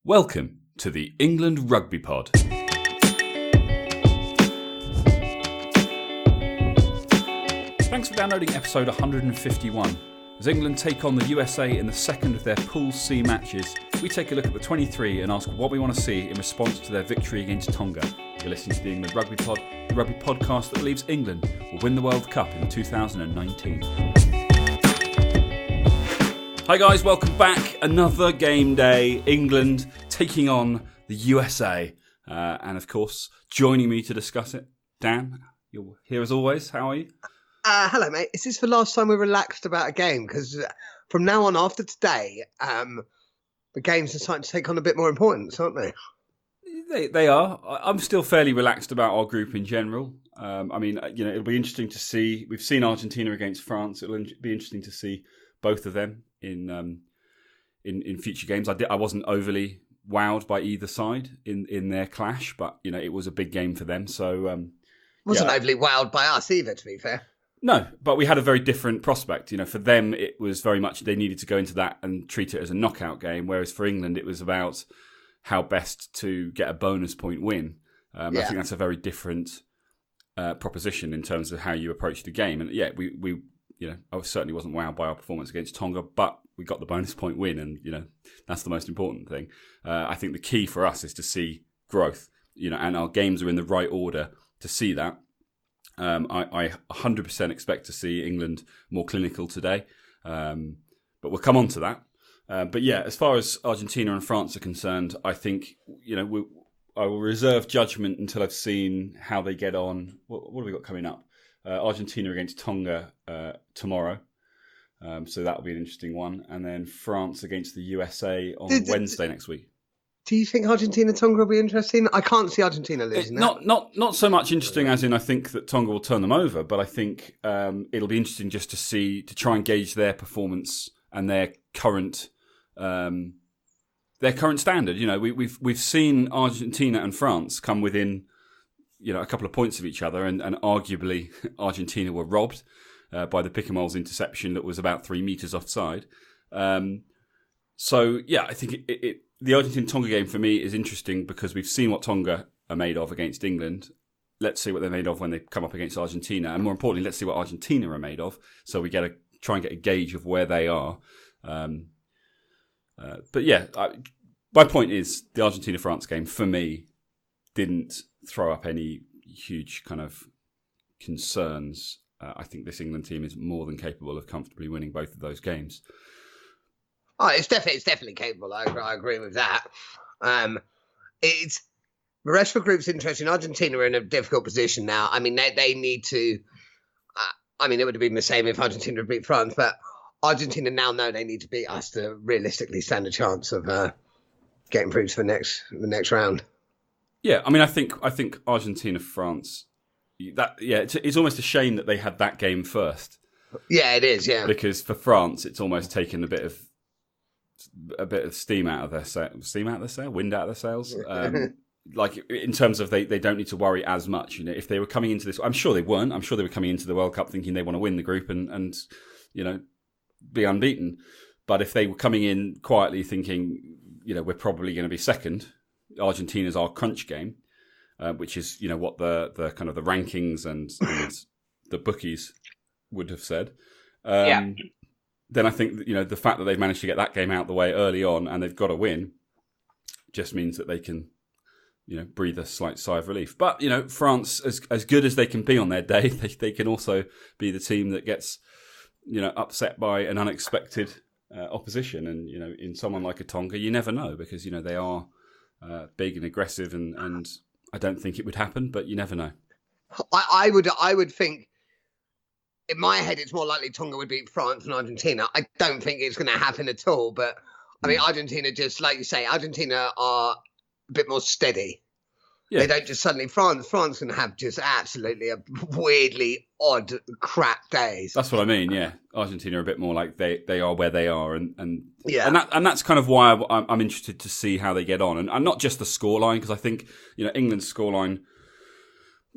Welcome to the England Rugby Pod. Thanks for downloading episode 151. As England take on the USA in the second of their Pool C matches, we take a look at the 23 and ask what we want to see in response to their victory against Tonga. You're listening to the England Rugby Pod, the rugby podcast that believes England will win the World Cup in 2019. Hi guys, welcome back. Another game day. England taking on the USA. And of course, joining me to discuss it, Dan, you're here as always. How are you? Hello, mate. Is this the last time we're relaxed about a game? Because from now on, after today, the games are starting to take on a bit more importance, aren't they? They are. I'm still fairly relaxed about our group in general. It'll be interesting to see. We've seen Argentina against France. It'll be interesting to see both of them in future games. I wasn't overly wowed by either side in their clash, but it was a big game for them. So wasn't overly wowed by us either, to be fair. No, but we had a very different prospect. For them, it was very much they needed to go into that and treat it as a knockout game, whereas for England, it was about how best to get a bonus point win. I think that's a very different proposition in terms of how you approach the game. And I certainly wasn't wowed by our performance against Tonga, but we got the bonus point win, and that's the most important thing. I think the key for us is to see growth, and our games are in the right order to see that. I 100% expect to see England more clinical today, but we'll come on to that. As far as Argentina and France are concerned, I think I will reserve judgment until I've seen how they get on. What have we got coming up? Argentina against Tonga tomorrow, so that'll be an interesting one, and then France against the USA on Wednesday next week. Do you think Argentina-Tonga will be interesting? I can't see Argentina losing that. Not so much interesting as in I think that Tonga will turn them over, but I think it'll be interesting just to try and gauge their performance and their current standard. We've seen Argentina and France come within a couple of points of each other, and arguably Argentina were robbed by the Picamoles interception that was about 3 metres offside. I think the Argentina-Tonga game for me is interesting because we've seen what Tonga are made of against England. Let's see what they're made of when they come up against Argentina. And more importantly, let's see what Argentina are made of. So we try and get a gauge of where they are. My point is the Argentina-France game, for me, didn't throw up any huge kind of concerns. I think this England team is more than capable of comfortably winning both of those games. Oh, it's definitely capable. I agree with that. The rest of the group's interesting. Argentina are in a difficult position now. I mean, they need to. It would have been the same if Argentina had beat France, but Argentina now know they need to beat us to realistically stand a chance of getting through to the next round. Yeah, I think Argentina France. It's almost a shame that they had that game first. Yeah, it is. Yeah, because for France, it's almost taken a bit of steam out of their wind out of their sails. In terms of they don't need to worry as much. If they were coming into this, I'm sure they weren't. I'm sure they were coming into the World Cup thinking they want to win the group and be unbeaten. But if they were coming in quietly thinking, we're probably going to be second, Argentina's our crunch game, which is what the kind of the rankings and the bookies would have said. Then I think the fact that they've managed to get that game out the way early on and they've got a win just means that they can breathe a slight sigh of relief. But France, as good as they can be on their day, they can also be the team that gets upset by an unexpected opposition. And in someone like a Tonga, you never know because they are big and aggressive, and I don't think it would happen, but you never know. I would think. In my head, it's more likely Tonga would beat France than Argentina. I don't think it's going to happen at all. But, Argentina, just like you say, Argentina are a bit more steady. Yeah. They don't just suddenly... France can have just absolutely a weirdly odd crap days. That's what I mean, yeah. Argentina are a bit more like they are where they are. And that's kind of why I'm interested to see how they get on. And not just the scoreline, because I think, England's scoreline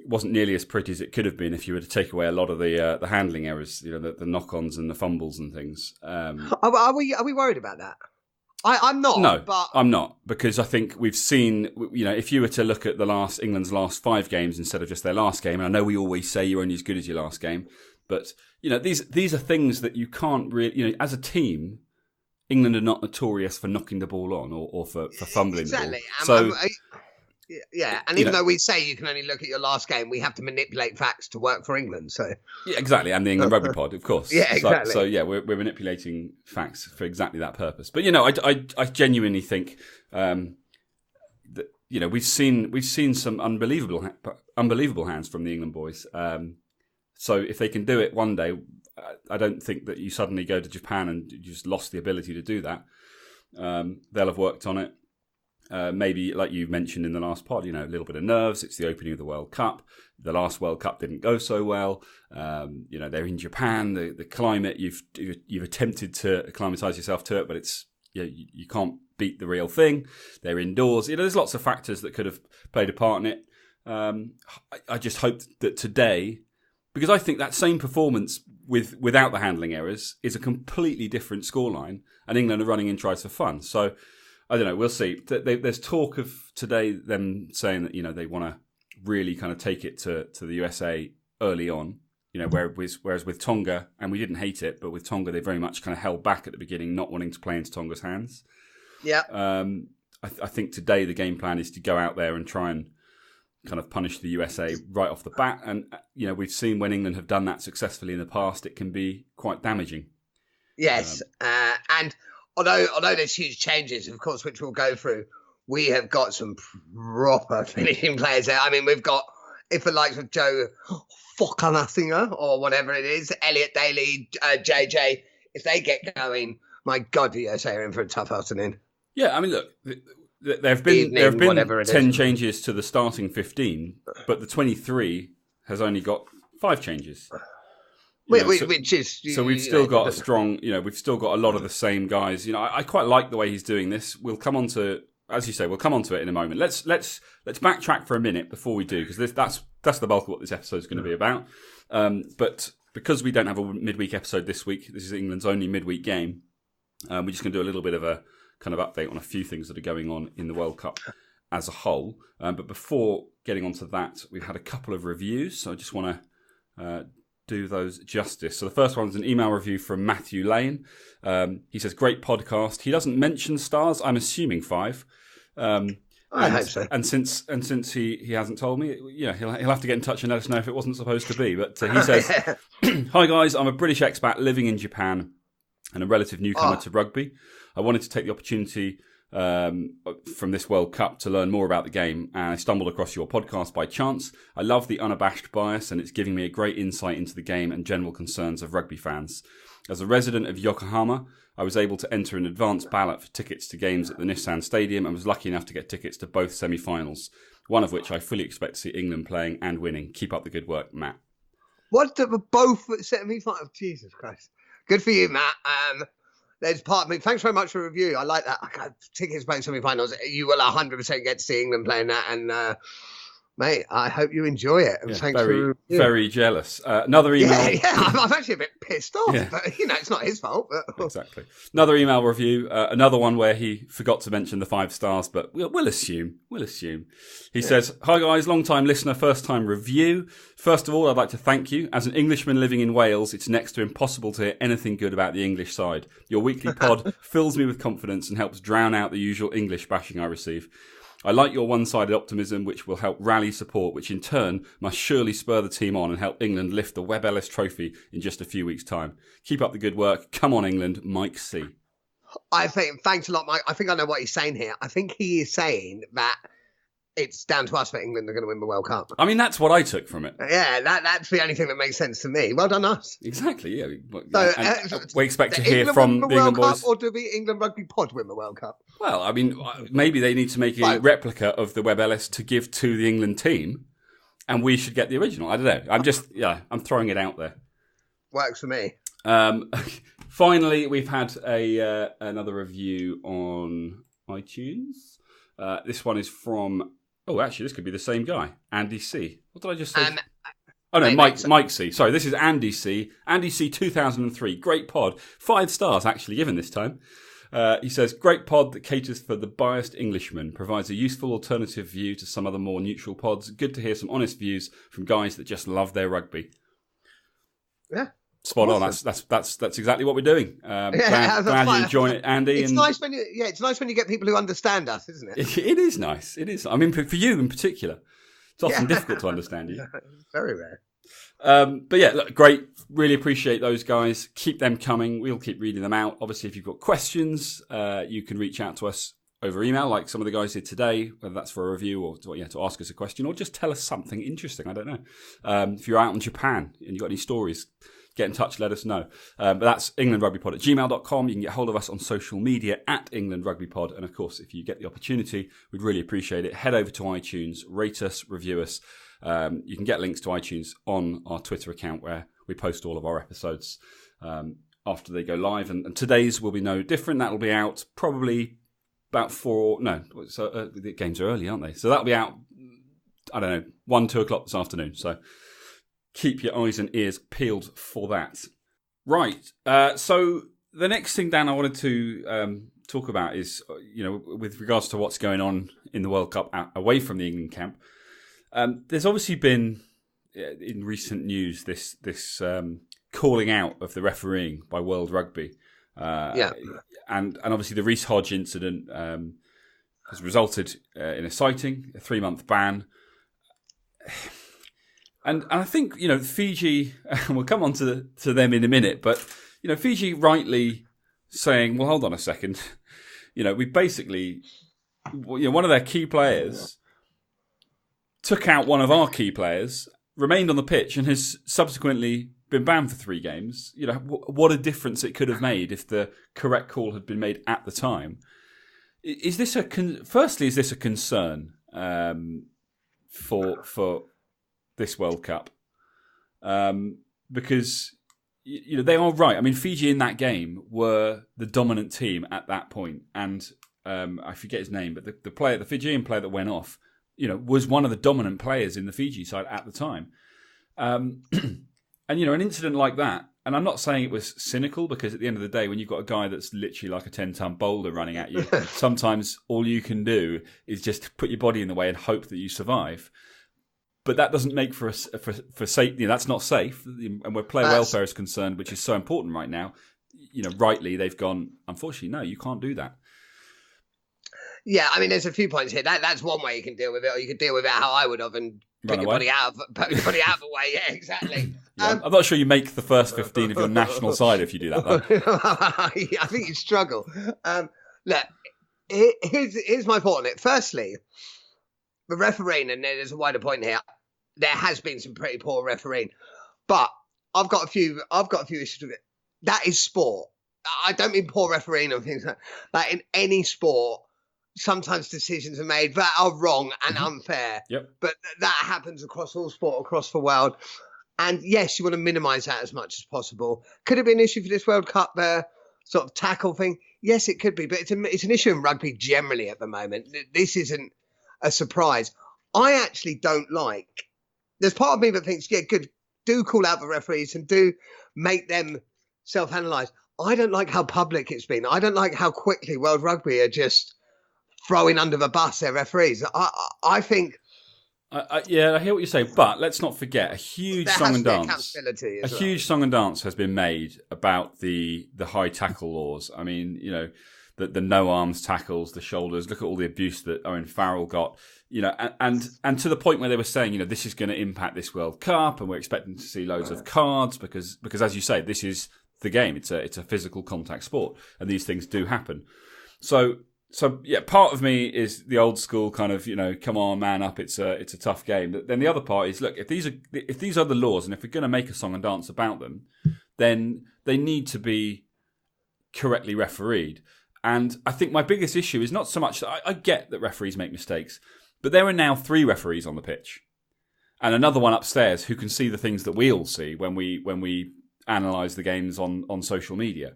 wasn't nearly as pretty as it could have been if you were to take away a lot of the handling errors, the knock-ons and the fumbles and things. Are we worried about that? I'm not. No, but I'm not, because I think we've seen, if you were to look at England's last 5 games instead of just their last game, and I know we always say you're only as good as your last game, but these are things that you can't really, as a team, England are not notorious for knocking the ball on or for fumbling the ball. So. Yeah, and even though we say you can only look at your last game, we have to manipulate facts to work for England. So yeah, exactly, and the England Rugby Pod, of course. Yeah, exactly. So yeah, we're manipulating facts for exactly that purpose. But I genuinely think that we've seen some unbelievable hands from the England boys. So if they can do it one day, I don't think that you suddenly go to Japan and you just lost the ability to do that. They'll have worked on it. Maybe, like you mentioned in the last pod, a little bit of nerves. It's the opening of the World Cup. The last World Cup didn't go so well. They're in Japan. The climate, you've attempted to acclimatise yourself to it, but it's you can't beat the real thing. They're indoors. There's lots of factors that could have played a part in it. I just hope that today, because I think that same performance without the handling errors is a completely different scoreline, and England are running in tries for fun. So. I don't know. We'll see. There's talk of today them saying that they want to really kind of take it to the USA early on. Whereas with Tonga, and we didn't hate it, but with Tonga they very much kind of held back at the beginning, not wanting to play into Tonga's hands. Yeah. I think today the game plan is to go out there and try and kind of punish the USA right off the bat. And we've seen when England have done that successfully in the past, it can be quite damaging. Yes, and. Although there's huge changes, of course, which we'll go through, we have got some proper finishing players there. I mean, we've got, if the likes of Joe Fokanasinger or whatever it is, Elliot Daly, JJ, if they get going, my God, the USA are in for a tough afternoon. Yeah, I mean, look, there have been 10 changes to the starting 15, but the 23 has only got 5 changes. Which is so we've still got a strong, we've still got a lot of the same guys. I quite like the way he's doing this. We'll come on to, as you say, we'll come on to it in a moment. Let's backtrack for a minute before we do, because that's the bulk of what this episode is going to be about. But because we don't have a midweek episode this week, this is England's only midweek game. We're just going to do a little bit of a kind of update on a few things that are going on in the World Cup as a whole. But before getting onto that, we've had a couple of reviews, so I just want to do those justice. So the first one's an email review from Matthew Lane. He says, great podcast. He doesn't mention stars. I'm assuming 5. I hope so. And since he hasn't told me, he'll have to get in touch and let us know if it wasn't supposed to be. But he says, hi guys, I'm a British expat living in Japan and a relative newcomer to rugby. I wanted to take the opportunity from this World Cup to learn more about the game, and I stumbled across your podcast by chance. I love the unabashed bias, and it's giving me a great insight into the game and general concerns of rugby fans. As a resident of Yokohama, I was able to enter an advance ballot for tickets to games at the Nissan Stadium and was lucky enough to get tickets to both semi-finals, one of which I fully expect to see England playing and winning. Keep up the good work, Matt. What, both semi-finals? Jesus Christ. Good for you, Matt. There's part of me. Thanks very much for the review. I like that. I got tickets both semi-finals. You will 100% get to see England playing that, and mate, I hope you enjoy it. And thanks very jealous. Another email. I'm actually a bit pissed off, but it's not his fault. But... Exactly. Another email review. Another one where he forgot to mention the 5 stars, but we'll assume. He says, "Hi guys, long time listener, first time review. First of all, I'd like to thank you. As an Englishman living in Wales, it's next to impossible to hear anything good about the English side. Your weekly pod fills me with confidence and helps drown out the usual English bashing I receive. I like your one-sided optimism, which will help rally support, which in turn must surely spur the team on and help England lift the Webb Ellis Trophy in just a few weeks' time. Keep up the good work. Come on, England. Mike C." I think, thanks a lot, Mike. I think I know what he's saying here. I think he is saying that it's down to us that England are going to win the World Cup. I mean, that's what I took from it. Yeah, that's the only thing that makes sense to me. Well done, us. Exactly, yeah. So, we expect to hear from the England boys. Cup, or do the England Rugby Pod win the World Cup? Well, I mean, maybe they need to make a replica of the Webb Ellis to give to the England team, and we should get the original. I don't know. I'm throwing it out there. Works for me. Finally, we've had another review on iTunes. This one is from... Oh, actually, this could be the same guy, Andy C. What did I just say? Mike C. Sorry, this is Andy C. Andy C 2003. Great pod. 5 stars, actually, given this time. He says, great pod that caters for the biased Englishman, provides a useful alternative view to some other more neutral pods. Good to hear some honest views from guys that just love their rugby. Yeah. Spot awesome. on. That's exactly what we're doing. Glad you're enjoying it, Andy. It's nice when it's nice when you get people who understand us, isn't it? It is nice. It is. I mean, for you in particular, it's often difficult to understand you. It's very rare. But yeah, look, great. Really appreciate those guys. Keep them coming. We'll keep reading them out. Obviously, if you've got questions, you can reach out to us over email, like some of the guys did today, whether that's for a review or to ask us a question or just tell us something interesting. I don't know. If you're out in Japan and you've got any stories, get in touch, let us know. But that's englandrugbypod@gmail.com. You can get hold of us on social media @englandrugbypod. And of course, if you get the opportunity, we'd really appreciate it. Head over to iTunes, rate us, review us. You can get links to iTunes on our Twitter account where we post all of our episodes after they go live. And today's will be no different. That'll be out probably about the games are early, aren't they? So that'll be out, I don't know, 1, 2 o'clock this afternoon. So keep your eyes and ears peeled for that. Right. So the next thing, Dan, I wanted to talk about is, with regards to what's going on in the World Cup away from the England camp. There's obviously been, in recent news, this calling out of the refereeing by World Rugby. And obviously the Reece Hodge incident has resulted in a citing, a 3-month ban. And I think, Fiji, and we'll come on to them in a minute, but, Fiji rightly saying, well, hold on a second. We basically, one of their key players took out one of our key players, remained on the pitch, and has subsequently been banned for 3 games. What a difference it could have made if the correct call had been made at the time. Is this firstly, is this a concern for this World Cup? Because they are right. I mean, Fiji in that game were the dominant team at that point, and I forget his name, but the Fijian player that went off, was one of the dominant players in the Fiji side at the time. And an incident like that, and I'm not saying it was cynical, because at the end of the day, when you've got a guy that's literally like a 10-ton boulder running at you, sometimes all you can do is just put your body in the way and hope that you survive. But that doesn't make for safety. That's not safe. And where player welfare is concerned, which is so important right now, rightly they've gone, unfortunately, no, you can't do that. Yeah, I mean, there's a few points here. That's one way you can deal with it, or you could deal with it how I would have and put your body out of the way. Yeah, exactly. Yeah, I'm not sure you make the first 15 of your national side if you do that, though. I think you'd struggle. Look, here's my thought on it. Firstly, the refereeing, and there's a wider point here. There has been some pretty poor refereeing, but I've got a few issues with it. That is sport. I don't mean poor refereeing or things like that. Like in any sport, sometimes decisions are made that are wrong and unfair. Yep. But that happens across all sport, across the world. And yes, you want to minimise that as much as possible. Could it be an issue for this World Cup sort of tackle thing? Yes, it could be. But it's an issue in rugby generally at the moment. This isn't a surprise. I actually don't like. There's part of me that thinks, yeah, good. Do call out the referees and do make them self-analyse. I don't like how public it's been. I don't like how quickly World Rugby are just throwing under the bus their referees. I think. I hear what you're saying, but let's not forget a huge song and dance. Huge song and dance has been made about the high tackle laws. I mean, the no arms tackles, the shoulders. Look at all the abuse that Owen Farrell got. And to the point where they were saying, this is going to impact this World Cup, and we're expecting to see loads of cards because as you say, this is the game. It's a physical contact sport, and these things do happen. So yeah, part of me is the old school kind of, come on, man up. It's a tough game. But then the other part is, look, if these are the laws, and if we're going to make a song and dance about them, then they need to be correctly refereed. And I think my biggest issue is not so much that I get that referees make mistakes, but there are now 3 referees on the pitch, and another one upstairs who can see the things that we all see when we analyse the games on social media.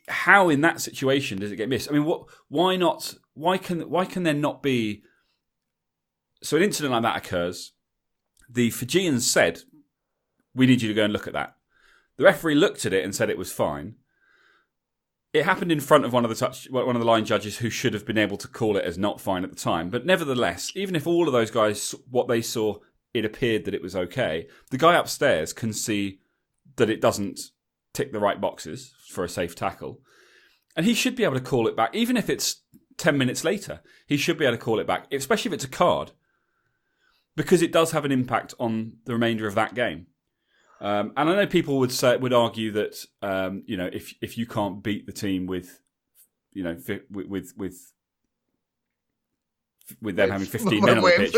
How in that situation does it get missed? I mean, why not? Why can there not be? So an incident like that occurs. The Fijians said, "We need you to go and look at that." The referee looked at it and said it was fine. it happened in front of one of the line judges who should have been able to call it as not fine at the time. But nevertheless, even if all of those guys, what they saw, it appeared that it was okay, the guy upstairs can see that it doesn't tick the right boxes for a safe tackle. And he should be able to call it back, even if it's 10 minutes later. He should be able to call it back, especially if it's a card, because it does have an impact on the remainder of that game. And I know people would argue that if you can't beat the team with them having 15 men on the pitch,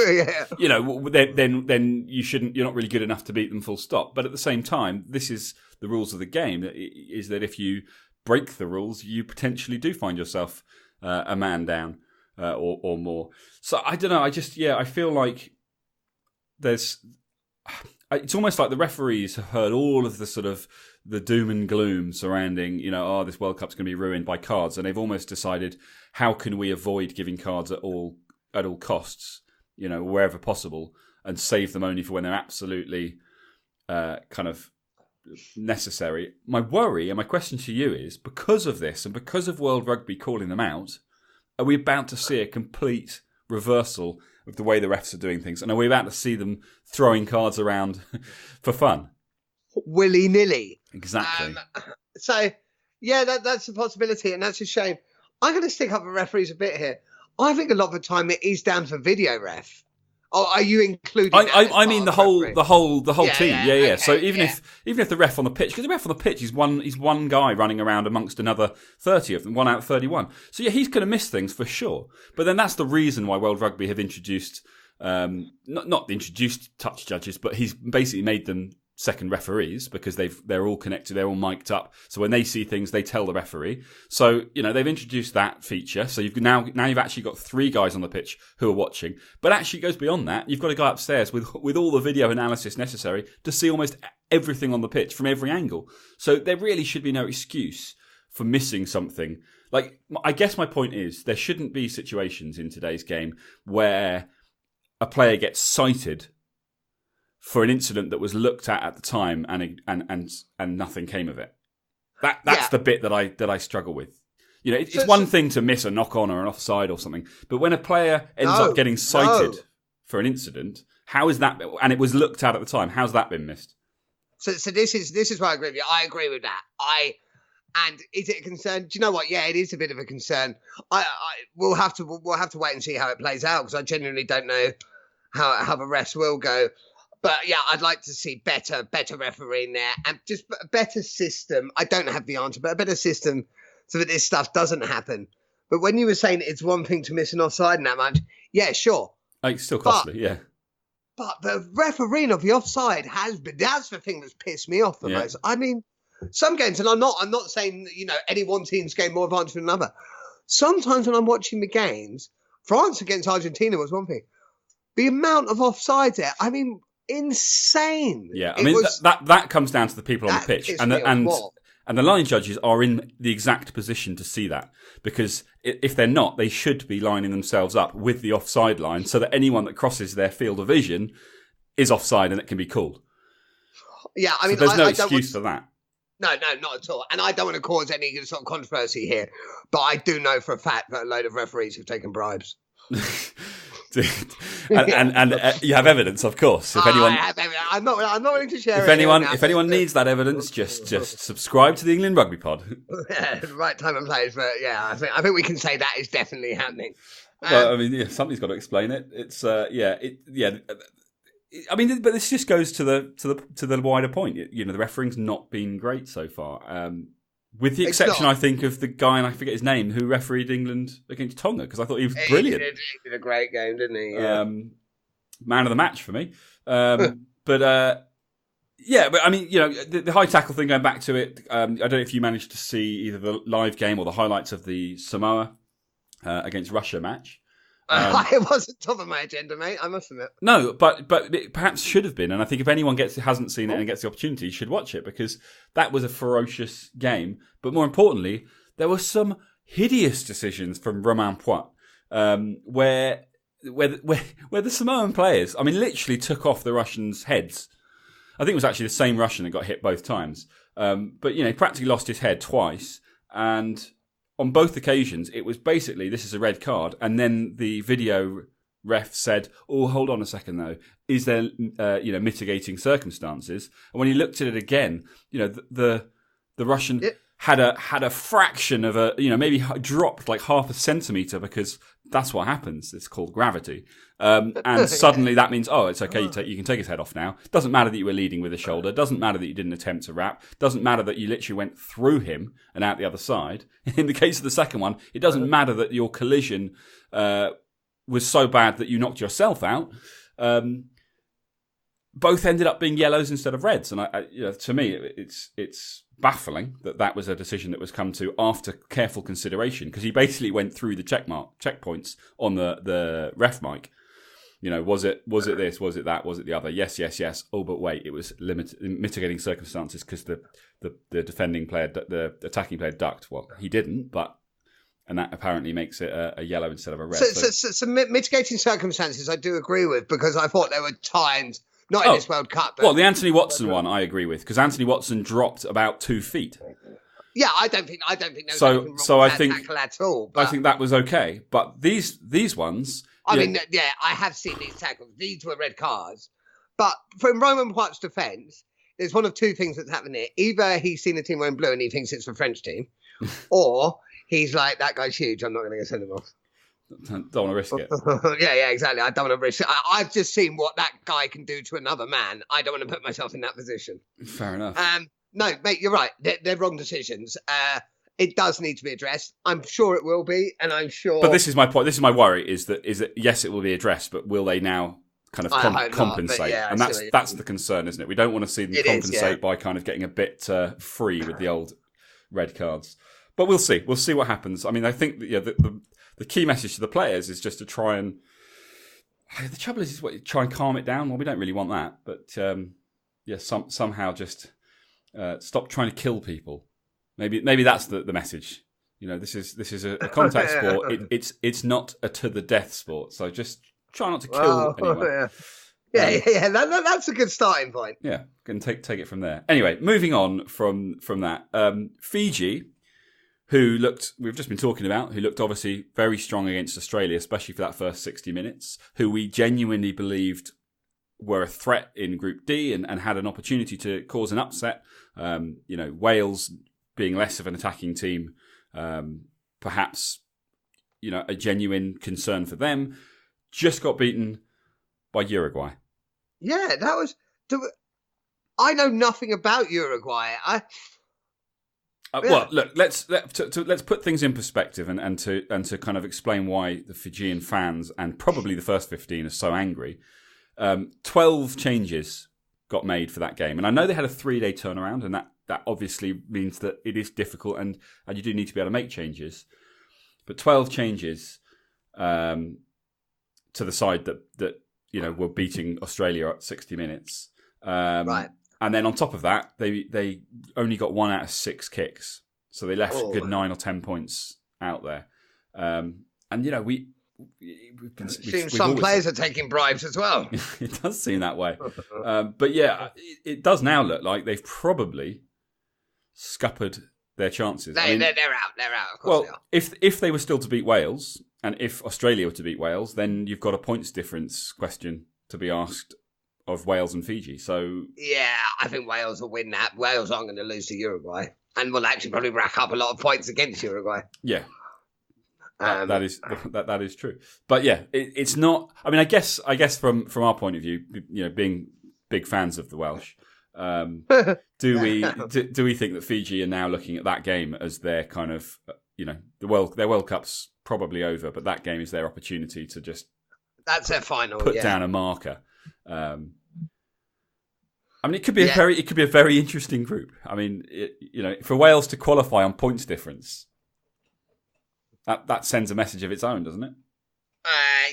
then you're not really good enough to beat them full stop. But at the same time, this is the rules of the game. Is that if you break the rules, you potentially do find yourself a man down or more. So I don't know. I feel like it's almost like the referees have heard all of the sort of the doom and gloom surrounding, this World Cup's going to be ruined by cards, and they've almost decided, how can we avoid giving cards at all costs, wherever possible, and save them only for when they're absolutely kind of necessary. My worry and my question to you is, because of this and because of World Rugby calling them out, are we about to see a complete reversal of the way the refs are doing things? And are we about to see them throwing cards around for fun? Willy-nilly. Exactly. That's a possibility, and that's a shame. I'm going to stick up for referees a bit here. I think a lot of the time it is down to video ref. Oh, are you including? I mean the whole team. Yeah. Okay, so even if the ref on the pitch, because the ref on the pitch is one guy running around amongst another 30 of them, 1 out of 31. So yeah, he's going to miss things for sure. But then that's the reason why World Rugby have introduced not introduced touch judges, but he's basically made them second referees, because they're all connected, they're all mic'd up. So when they see things, they tell the referee. So, they've introduced that feature. So you've you've actually got 3 guys on the pitch who are watching. But actually it goes beyond that. You've got a guy upstairs with all the video analysis necessary to see almost everything on the pitch from every angle. So there really should be no excuse for missing something. Like, I guess my point is, there shouldn't be situations in today's game where a player gets cited for an incident that was looked at the time and nothing came of it. That's the bit that I struggle with. It's one thing to miss a knock on or an offside or something, but when a player ends up getting cited for an incident, how is that? And it was looked at the time. How's that been missed? So this is why I agree with you. I agree with that. And is it a concern? Do you know what? Yeah, it is a bit of a concern. We'll have to wait and see how it plays out, because I genuinely don't know how the refs will go. But yeah, I'd like to see better refereeing there, and just a better system. I don't have the answer, but a better system so that this stuff doesn't happen. But when you were saying it's one thing to miss an offside and that much, yeah, sure. It's still costly, yeah. But the refereeing of the offside that's the thing that's pissed me off the most. I mean, some games, and I'm not saying, any one team's game more advantage than another. Sometimes when I'm watching the games, France against Argentina was one thing. The amount of offsides there, I mean, insane. Yeah, I mean that comes down to the people on the pitch, and the line judges are in the exact position to see that, because if they're not, they should be lining themselves up with the offside line so that anyone that crosses their field of vision is offside and it can be called. Yeah, I mean, so there's no excuse for that. No, not at all. And I don't want to cause any sort of controversy here, but I do know for a fact that a load of referees have taken bribes. and you have evidence, of course. If anyone, I'm not willing to share. If anyone needs that evidence, just subscribe to the England Rugby Pod. Yeah, right time and place. But yeah, I think we can say that is definitely happening. Well, I mean, somebody's got to explain it. It's I mean, but this just goes to the wider point. The refereeing's not been great so far. With the exception, I think, of the guy, and I forget his name, who refereed England against Tonga, because I thought he was brilliant. He did a great game, didn't he? Yeah. Man of the match for me. But I mean, the high tackle thing, going back to it, I don't know if you managed to see either the live game or the highlights of the Samoa against Russia match. It wasn't top of my agenda, mate, I must admit. No, but it perhaps should have been. And I think if anyone hasn't seen it and gets the opportunity, you should watch it, because that was a ferocious game. But more importantly, there were some hideous decisions from Romain Poit, where the Samoan players, I mean, literally took off the Russians' heads. I think it was actually the same Russian that got hit both times. But, he practically lost his head twice. And on both occasions, it was basically, this is a red card. And then the video ref said, "Oh, hold on a second, though. Is there, mitigating circumstances?" And when he looked at it again, the Russian had a fraction of maybe dropped like half a centimetre, because that's what happens. It's called gravity. And suddenly that means, it's okay. You can take his head off now. Doesn't matter that you were leading with a shoulder. Doesn't matter that you didn't attempt to wrap. Doesn't matter that you literally went through him and out the other side. In the case of the second one, it doesn't matter that your collision was so bad that you knocked yourself out. Both ended up being yellows instead of reds, and to me, it's baffling that was a decision that was come to after careful consideration, because he basically went through the checkpoints on the ref mic. Was it this? Was it that? Was it the other? Yes. Oh, but wait, it was mitigating circumstances because the defending player, the attacking player, ducked. Well, he didn't, and that apparently makes it a yellow instead of a red. So mitigating circumstances, I do agree with, because I thought there were times. Not in this World Cup. Well, the Anthony Watson one I agree with, because Anthony Watson dropped about 2 feet. Yeah, I don't think there was anything wrong with that tackle at all. I think that was okay. But these ones... I have seen these tackles. These were red cards. But from Roman Poit's defence, there's one of two things that's happened here. Either he's seen a team wearing blue and he thinks it's the French team, or he's like, that guy's huge, I'm not going to go send him off. Don't want to risk it. Yeah, exactly. I don't want to risk it. I've just seen what that guy can do to another man. I don't want to put myself in that position. Fair enough. No, mate, you're right. They're wrong decisions. It does need to be addressed. I'm sure it will be, and I'm sure. But this is my point. This is my worry: is that yes, it will be addressed, but will they now kind of compensate? Not, and that's the concern, isn't it? We don't want to see them compensate by kind of getting a bit free with the old red cards. But we'll see. We'll see what happens. I mean, I think that, the key message to the players is just to try and... The trouble is try and calm it down. Well, we don't really want that. But, somehow just stop trying to kill people. Maybe that's the message. This is a contact sport. It's not a to-the-death sport. So just try not to kill anyone. Yeah. That's a good starting point. Yeah, can take it from there. Anyway, moving on from that. Fiji... we've just been talking about, who looked obviously very strong against Australia, especially for that first 60 minutes, who we genuinely believed were a threat in Group D and had an opportunity to cause an upset. Wales being less of an attacking team, perhaps, a genuine concern for them, just got beaten by Uruguay. Yeah, that was... I know nothing about Uruguay. Well, look. Let's put things in perspective and to kind of explain why the Fijian fans and probably the first 15 are so angry. 12 changes got made for that game, and I know they had a 3-day turnaround, and that obviously means that it is difficult, and you do need to be able to make changes. But 12 changes to the side that were beating Australia at 60 minutes, right. And then on top of that, they only got 1 out of 6 kicks, so they left a good 9 or 10 points out there. We've seems some players are taking bribes as well. It does seem that way, but it does now look like they've probably scuppered their chances. They're out. Of course they are. If they were still to beat Wales, and if Australia were to beat Wales, then you've got a points difference question to be asked of Wales and Fiji. So yeah, I think Wales will win that. Wales aren't going to lose to Uruguay, and will actually probably rack up a lot of points against Uruguay. Yeah, that is true. But yeah, it's not. I mean, I guess from our point of view, being big fans of the Welsh, do we think that Fiji are now looking at that game as their kind of their World Cup's probably over, but that game is their opportunity to just that's their final. Put down a marker. I mean, it could be a very interesting group. I mean, for Wales to qualify on points difference, that sends a message of its own, doesn't it?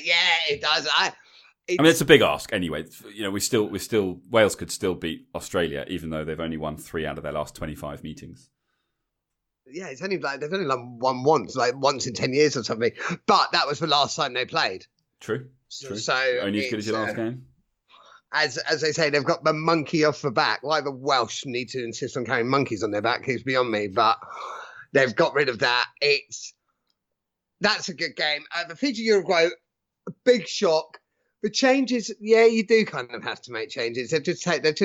Yeah, it does. I mean, it's a big ask anyway. Wales could still beat Australia, even though they've only won 3 out of their last 25 meetings. Yeah, it's only they've only won once in 10 years or something. But that was the last time they played. True. So only as good as your last game. As they say, they've got the monkey off the back. Why the Welsh need to insist on carrying monkeys on their back is beyond me. But They've got rid of that. That's a good game. The Fiji Uruguay, a big shock. The changes, you do kind of have to make changes. They've just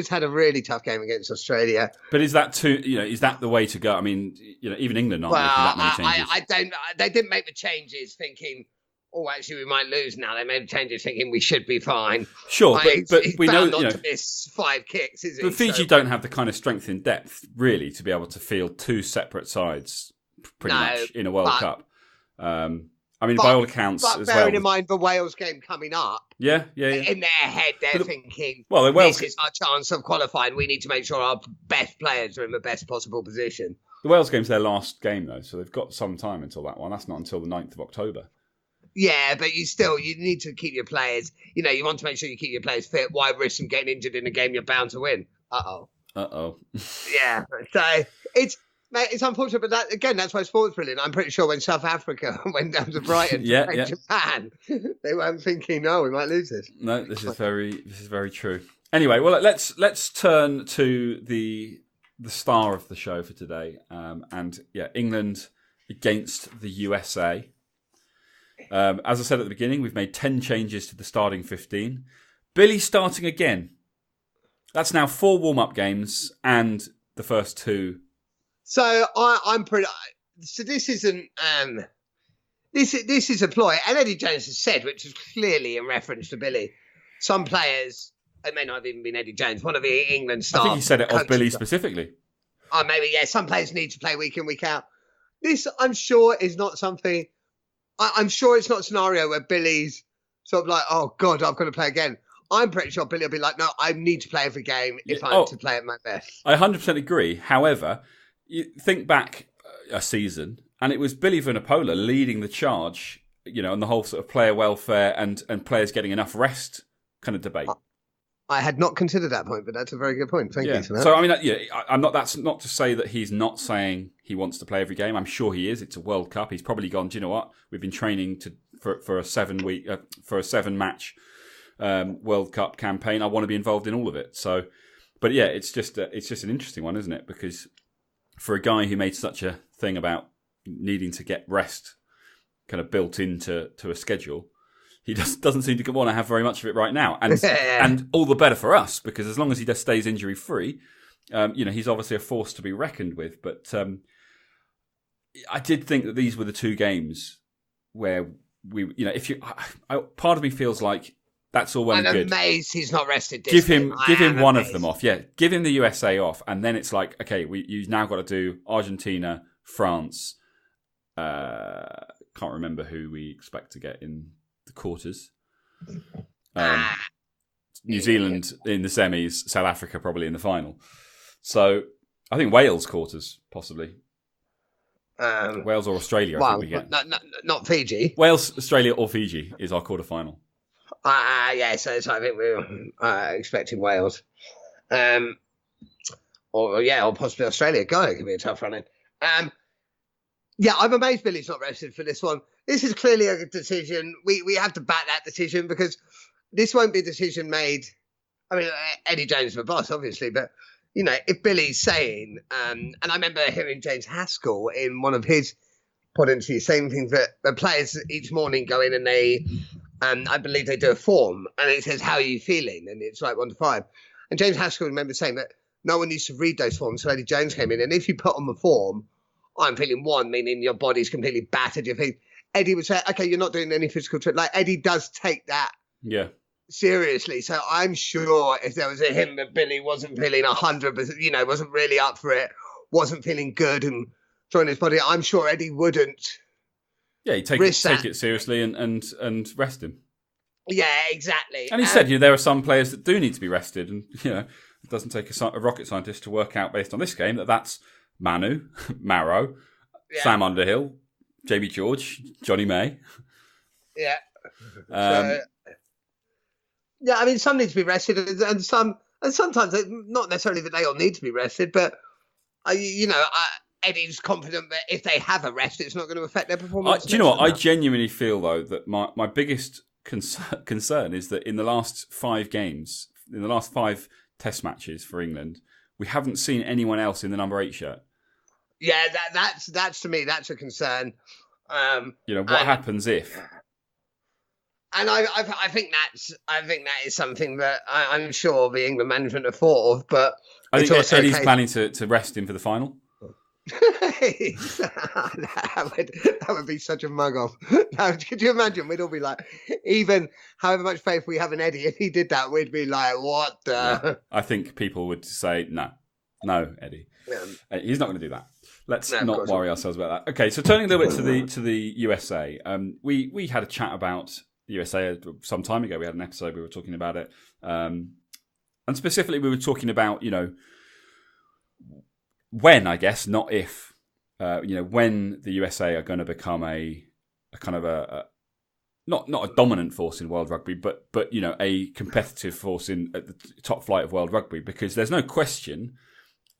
had a really tough game against Australia. But is that is that the way to go? I mean, even England aren't making that many changes. They didn't make the changes thinking, oh, actually, we might lose now. They made the changes thinking we should be fine. Sure, but we know not to miss 5 kicks, is it? But Fiji don't have the kind of strength in depth, really, to be able to field 2 separate sides pretty much in a World Cup. By all accounts, but as bearing in mind the Wales game coming up, yeah. In their head, they're thinking, this is our chance of qualifying. We need to make sure our best players are in the best possible position. The Wales game's their last game, though, so they've got some time until that one. That's not until the 9th of October. Yeah, but you need to keep your players. You want to make sure you keep your players fit. Why risk them getting injured in a game you're bound to win? Uh-oh. Yeah, so it's unfortunate, but that's why sport's brilliant. I'm pretty sure when South Africa went down to Brighton to play Japan, they weren't thinking, "No, we might lose this." No, this is very true. Anyway, well, let's turn to the star of the show for today, England against the USA. As I said at the beginning, we've made 10 changes to the starting 15. Billy starting again. That's now 4 warm-up games and the first 2. So I'm pretty. So this isn't. This is a ploy, and Eddie Jones has said, which is clearly in reference to Billy. Some players, it may not have even been Eddie Jones, one of the England staff. I think he said it of Billy specifically. Oh, maybe some players need to play week in, week out. This, I'm sure, is not something. I'm sure it's not a scenario where Billy's sort of like, oh God, I've got to play again. I'm pretty sure Billy will be like, no, I need to play every game if I'm to play at my best. I 100% agree. However, you think back a season, and it was Billy Vunipola leading the charge, and the whole sort of player welfare and players getting enough rest kind of debate. I had not considered that point, but that's a very good point. Thank you for that. So, I mean, I'm not. That's not to say that he's not saying he wants to play every game. I'm sure he is. It's a World Cup. He's probably gone, do you know what? We've been training for a 7-match World Cup campaign. I want to be involved in all of it. So, but it's just an interesting one, isn't it? Because for a guy who made such a thing about needing to get rest kind of built into a schedule, he doesn't seem to want to have very much of it right now. And and all the better for us, because as long as he just stays injury-free, he's obviously a force to be reckoned with. But I did think that these were the 2 games where part of me feels like that's all well and good. I'm amazed he's not rested this Give him one of them off. Yeah, give him the USA off. And then it's like, okay, you've now got to do Argentina, France. Can't remember who we expect to get in the quarters. New Zealand in the semis, South Africa probably in the final. So I think Wales quarters, possibly. Wales or Australia, I think we get. Not Fiji. Wales, Australia or Fiji is our quarter final. So I think we're expecting Wales. Or possibly Australia. God, it could be a tough run in. I'm amazed Billy's not rested for this one. This is clearly a decision. We have to back that decision, because this won't be a decision made. I mean, Eddie Jones is the boss, obviously, but if Billy's saying, and I remember hearing James Haskell in one of his pod interviews saying things that the players each morning go in and they, I believe they do a form, and it says, how are you feeling? And it's like 1 to 5. And James Haskell remember saying that no one used to read those forms, so Eddie Jones came in, and if you put on the form, I'm feeling 1, meaning your body's completely battered, your feet. Eddie would say, okay, you're not doing any physical trip. Like, Eddie does take that seriously. So I'm sure if there was a hint that Billy wasn't feeling 100%, wasn't really up for it, wasn't feeling good and throwing his body, I'm sure Eddie wouldn't. Yeah, he'd take it seriously and rest him. Yeah, exactly. And he said, there are some players that do need to be rested. And, it doesn't take a rocket scientist to work out based on this game that's Manu, Marrow, Sam Underhill, Jamie George, Johnny May. Yeah. I mean, some need to be rested, and sometimes not necessarily that they all need to be rested, but Eddie's confident that if they have a rest, it's not going to affect their performance. Do you know what? I genuinely feel though that my biggest concern is that in the last 5 games, in the last 5 Test matches for England, we haven't seen anyone else in the number 8 shirt. Yeah, that's to me, that's a concern. What happens if? And I think that is something that I'm sure the England management have thought of. But I think Eddie's planning to rest him for the final. that would be such a mug off. Could you imagine? We'd all be like, even however much faith we have in Eddie, if he did that, we'd be like, what the? Yeah. I think people would say, no, Eddie. Yeah. He's not going to do that. Let's not worry ourselves about that. Okay, so turning a little bit to the USA, we had a chat about the USA some time ago. We had an episode, we were talking about it. And specifically, we were talking about, when, I guess, not if, when the USA are going to become a kind of a not a dominant force in world rugby, but a competitive force at the top flight of world rugby, because there's no question,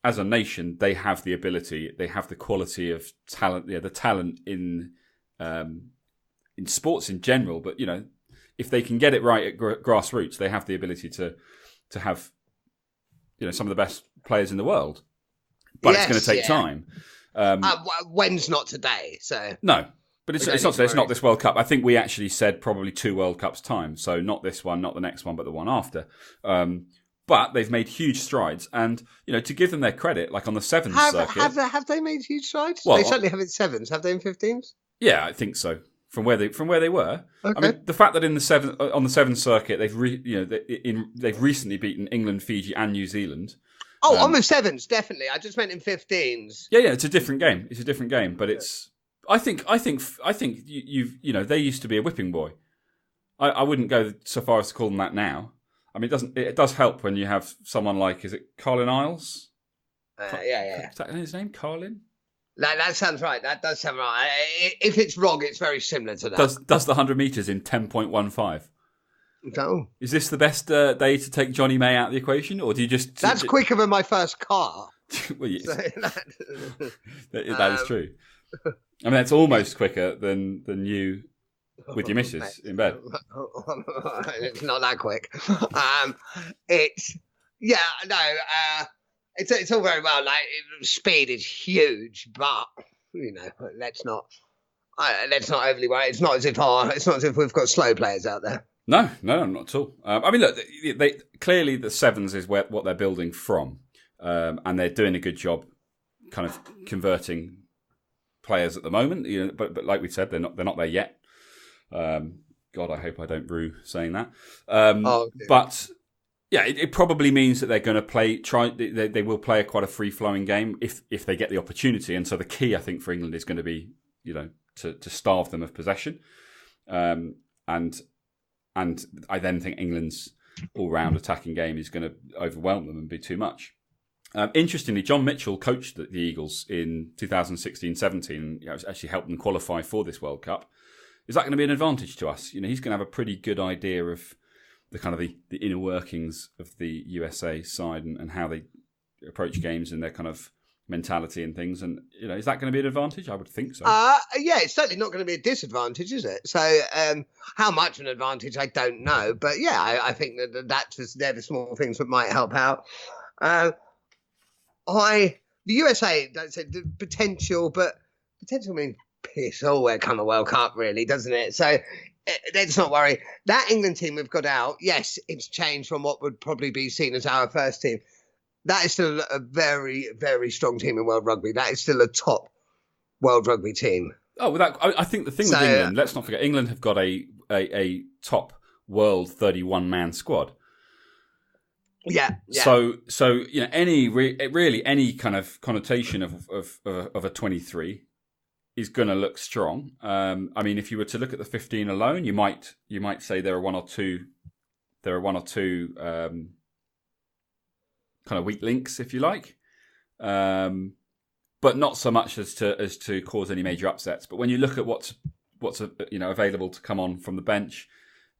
as a nation, they have the ability, they have the quality of talent, the talent in sports in general, but if they can get it right at grassroots, they have the ability to have some of the best players in the world. But it's going to take time. When's not today? So no, but it's not today. It's not this World Cup. I think we actually said probably 2 World Cups time. So not this one, not the next one, but the one after. But they've made huge strides, and to give them their credit, like on the sevens circuit, have they made huge strides? Well, they certainly have in sevens. Have they in 15s? Yeah, I think so. From where they were. Okay. I mean, the fact that on the sevens circuit they've recently beaten England, Fiji, and New Zealand. Oh, on the sevens, definitely. I just meant in 15s. Yeah, it's a different game. It's a different game, but it's. I think they used to be a whipping boy. I wouldn't go so far as to call them that now. I mean, it does help when you have someone like, is it Carlin Isles? Yeah. Is that his name, Carlin? That sounds right. That does sound right. If it's wrong, it's very similar to that. Does the 100 metres in 10.15? No. Is this the best day to take Johnny May out of the equation, or do you just? That's quicker than my first car. Well, yes. That is true. I mean, that's almost quicker than you with your missus in bed. It's not that quick. It's all very well. Like, speed is huge, but let's not overly worry. It's not as if we've got slow players out there. No, not at all. I mean, look, they clearly the sevens is what they're building from, and they're doing a good job, kind of converting players at the moment. But like we said, they're not there yet. God, I hope I don't rue saying that. But yeah, it probably means that they're going to they will play quite a free flowing game if they get the opportunity. And so the key, I think, for England is going to be to starve them of possession, and I then think England's all-round attacking game is going to overwhelm them and be too much. Interestingly, John Mitchell coached the Eagles in 2016-17, and actually helped them qualify for this World Cup. Is that going to be an advantage to us? He's going to have a pretty good idea of the kind of the inner workings of the USA side and how they approach games and their kind of mentality and things. And is that going to be an advantage? I would think so. Yeah, it's certainly not going to be a disadvantage, is it? So how much an advantage, I don't know. But yeah, I think they're the small things that might help out. The USA, don't say the potential, but potential means piss all where come a World Cup, really, doesn't it? So let's not worry. That England team we've got out, yes, it's changed from what would probably be seen as our first team. That is still a very, very strong team in World Rugby. That is still a top World Rugby team. Oh, I think the thing with England, let's not forget, England have got a top world 31-man squad. Yeah. So any kind of connotation of a 23 is going to look strong. I mean, if you were to look at the 15 alone, you might say there are one or two kind of weak links, if you like, but not so much as to cause any major upsets. But when you look at what's available to come on from the bench,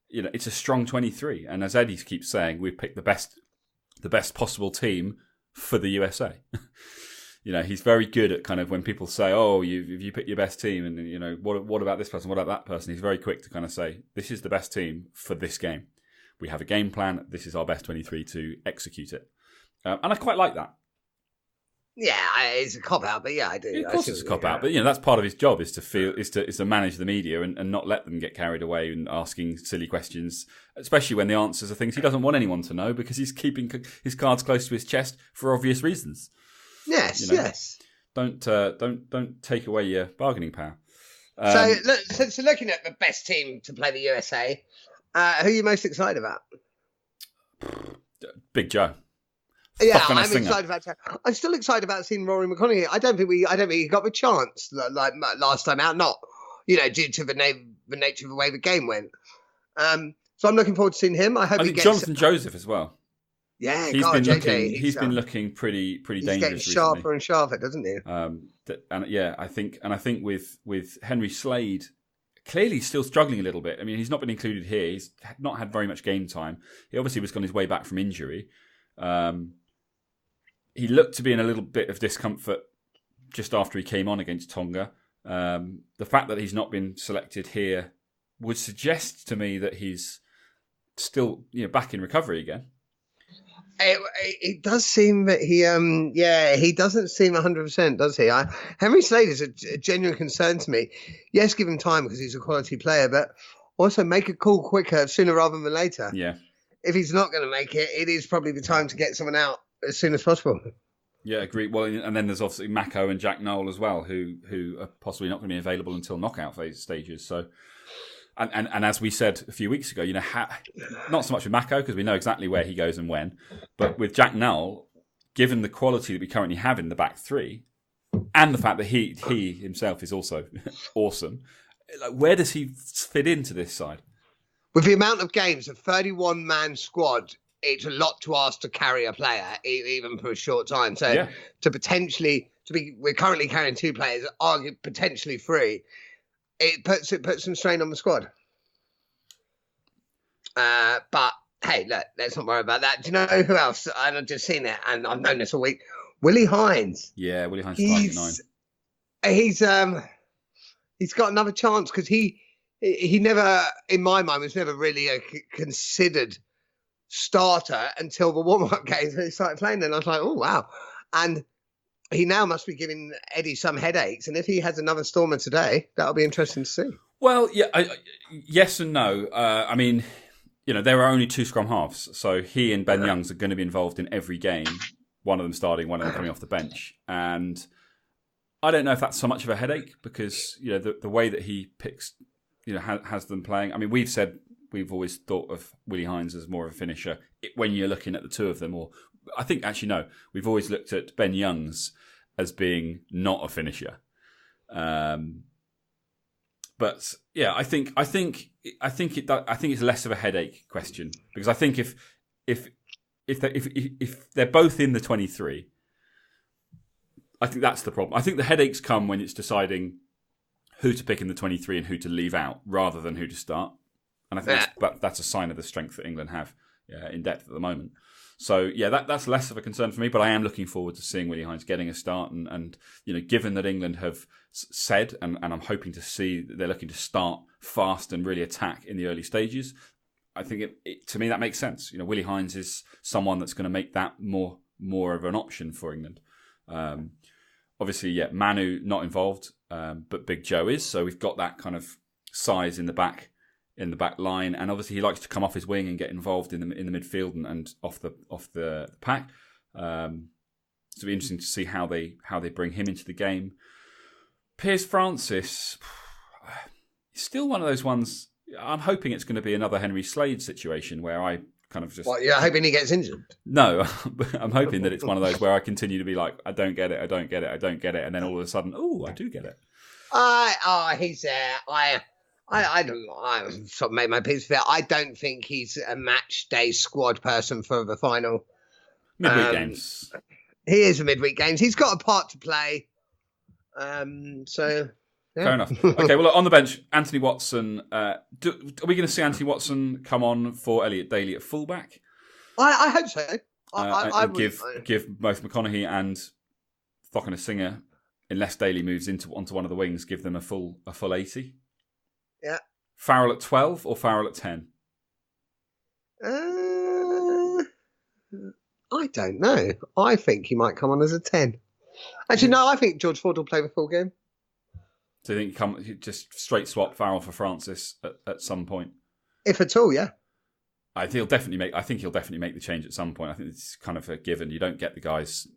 it's a strong 23. And as Eddie keeps saying, we've picked the best possible team for the USA. He's very good at kind of when people say, "Oh, you pick your best team," and what about this person? What about that person? He's very quick to kind of say, "This is the best team for this game. We have a game plan. This is our best 23 to execute it." And I quite like that. It's a cop out, but yeah, I do. Of course, it's a cop out, but that's part of his job is to manage the media and not let them get carried away and asking silly questions, especially when the answers are things he doesn't want anyone to know because he's keeping his cards close to his chest for obvious reasons. Yes, yes. Don't take away your bargaining power. So looking at the best team to play the USA, who are you most excited about? Big Joe. Yeah, I'm excited about that. I'm still excited about seeing Rory McConaughey. I don't think he got the chance like last time out. Not, due to the nature of the way the game went. So I'm looking forward to seeing him. I think Jonathan Joseph as well. Yeah, he's been looking pretty dangerous. He's getting sharper recently. And sharper, doesn't he? I think with Henry Slade clearly still struggling a little bit. I mean, he's not been included here. He's not had very much game time. He obviously was on his way back from injury. He looked to be in a little bit of discomfort just after he came on against Tonga. The fact that he's not been selected here would suggest to me that he's still back in recovery again. It does seem that he doesn't seem 100%, does he? Henry Slade is a genuine concern to me. Yes, give him time because he's a quality player, but also make a call quicker, sooner rather than later. Yeah. If he's not going to make it, it is probably the time to get someone out as soon as possible. Yeah, agreed. Well, and then there's obviously Mako and Jack Noel as well, who are possibly not going to be available until knockout stages. So, and as we said a few weeks ago, not so much with Mako because we know exactly where he goes and when, but with Jack Noel, given the quality that we currently have in the back three, and the fact that he himself is also awesome, like where does he fit into this side? With the amount of games, a 31-man squad, it's a lot to ask to carry a player, even for a short time. So we're currently carrying 2 players, potentially 3. It puts some strain on the squad. But hey, look, let's not worry about that. Do you know who else? I've just seen it, and I've known this all week. Willie Hines. Yeah, Willie Hines starting at 9. He's got another chance because he never, in my mind, was never really a considered starter until the warm-up games when he started playing. Then I was like, oh, wow. And he now must be giving Eddie some headaches. And if he has another stormer today, that'll be interesting to see. Well, yeah, yes and no. I mean, there are only 2 scrum halves. So he and Ben Youngs are going to be involved in every game. One of them starting, one of them coming off the bench. And I don't know if that's so much of a headache because, the way that he picks... has them playing. I mean, we've always thought of Willie Hines as more of a finisher when you're looking at the 2 of them. Or I think actually no, we've always looked at Ben Youngs as being not a finisher. But yeah, I think it's less of a headache question because I think if they're both in the 23, I think that's the problem. I think the headaches come when it's deciding who to pick in the 23 and who to leave out rather than who to start. And I think that's a sign of the strength that England have in depth at the moment. So, yeah, that's less of a concern for me, but I am looking forward to seeing Willie Hines getting a start. And given that England have said, and I'm hoping to see that they're looking to start fast and really attack in the early stages, I think to me that makes sense. Willie Hines is someone that's going to make that more of an option for England. Obviously, yeah, Manu not involved, but Big Joe is. So we've got that kind of size in the back line, and obviously he likes to come off his wing and get involved in the midfield and off the pack. So it'll be interesting to see how they bring him into the game. Piers Francis, still one of those ones. I'm hoping it's going to be another Henry Slade situation where I kind of just... What, you're hoping he gets injured? No, I'm hoping that it's one of those where I continue to be like, I don't get it, and then all of a sudden, oh, I do get it. He's there. I sort of made my peace with it. I don't think he's a match day squad person for the final. Midweek games. He is a midweek games. He's got a part to play. So... Yeah. Fair enough. Okay, well, on the bench, Anthony Watson. Are we going to see Anthony Watson come on for Elliot Daly at fullback? I hope so. I give both McConaughey and Thockenham Singer, unless Daly moves onto one of the wings, give them a full 80. Yeah. Farrell at 12 or Farrell at 10? I don't know. I think he might come on as a 10. Actually, no, I think George Ford will play the full game. So you think you just straight swap Farrell for Francis at some point? If at all, yeah. I think he'll definitely make the change at some point. I think it's kind of a given. You don't get the guys,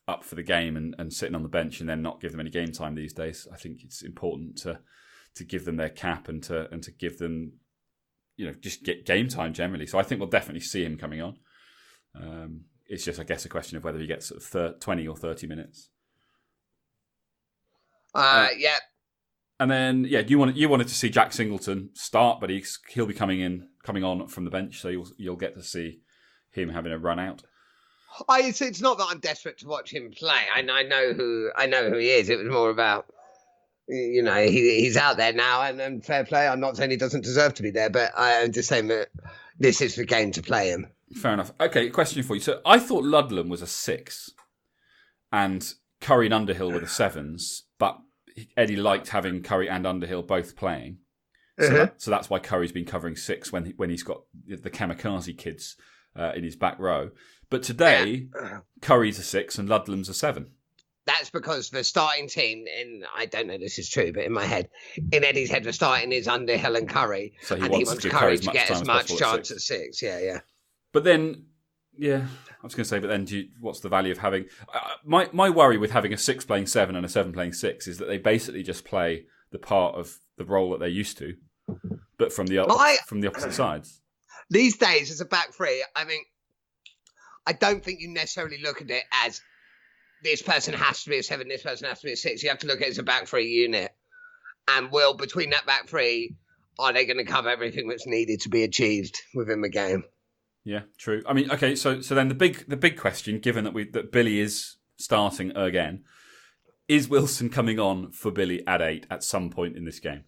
up for the game and sitting on the bench and then not give them any game time these days. I think it's important to give them their cap and to give them, just get game time generally. So I think we'll definitely see him coming on. It's just, I guess, a question of whether he gets sort of 20 or 30 minutes. Yeah. And then, you wanted to see Jack Singleton start, but he'll be coming on from the bench, so you'll get to see him having a run out. It's not that I'm desperate to watch him play. I know who he is. It was more about, he's out there now, and fair play. I'm not saying he doesn't deserve to be there, but I'm just saying that this is the game to play him. Fair enough. Okay, question for you. So I thought Ludlam was a 6, and Curry and Underhill were the 7s, but Eddie liked having Curry and Underhill both playing. So that's why Curry's been covering 6 when he's got the kamikaze kids in his back row. But today, Curry's a 6 and Ludlam's a 7. That's because the starting team, I don't know this is true, but in my head, in Eddie's head, the starting is Underhill and Curry. So he wants Curry to get as much chance at 6. Yeah. But then, I was going to say, but then what's the value of having... My worry with having a 6 playing 7 and a 7 playing 6 is that they basically just play the part of the role that they're used to, but from the opposite sides. These days, as a back three, I don't think you necessarily look at it as this person has to be a 7, this person has to be a 6. You have to look at it as a back three unit. And between that back three, are they going to cover everything that's needed to be achieved within the game? Yeah, true. I mean, okay, so then the big question, given that Billy is starting again, is Wilson coming on for Billy at 8 at some point in this game?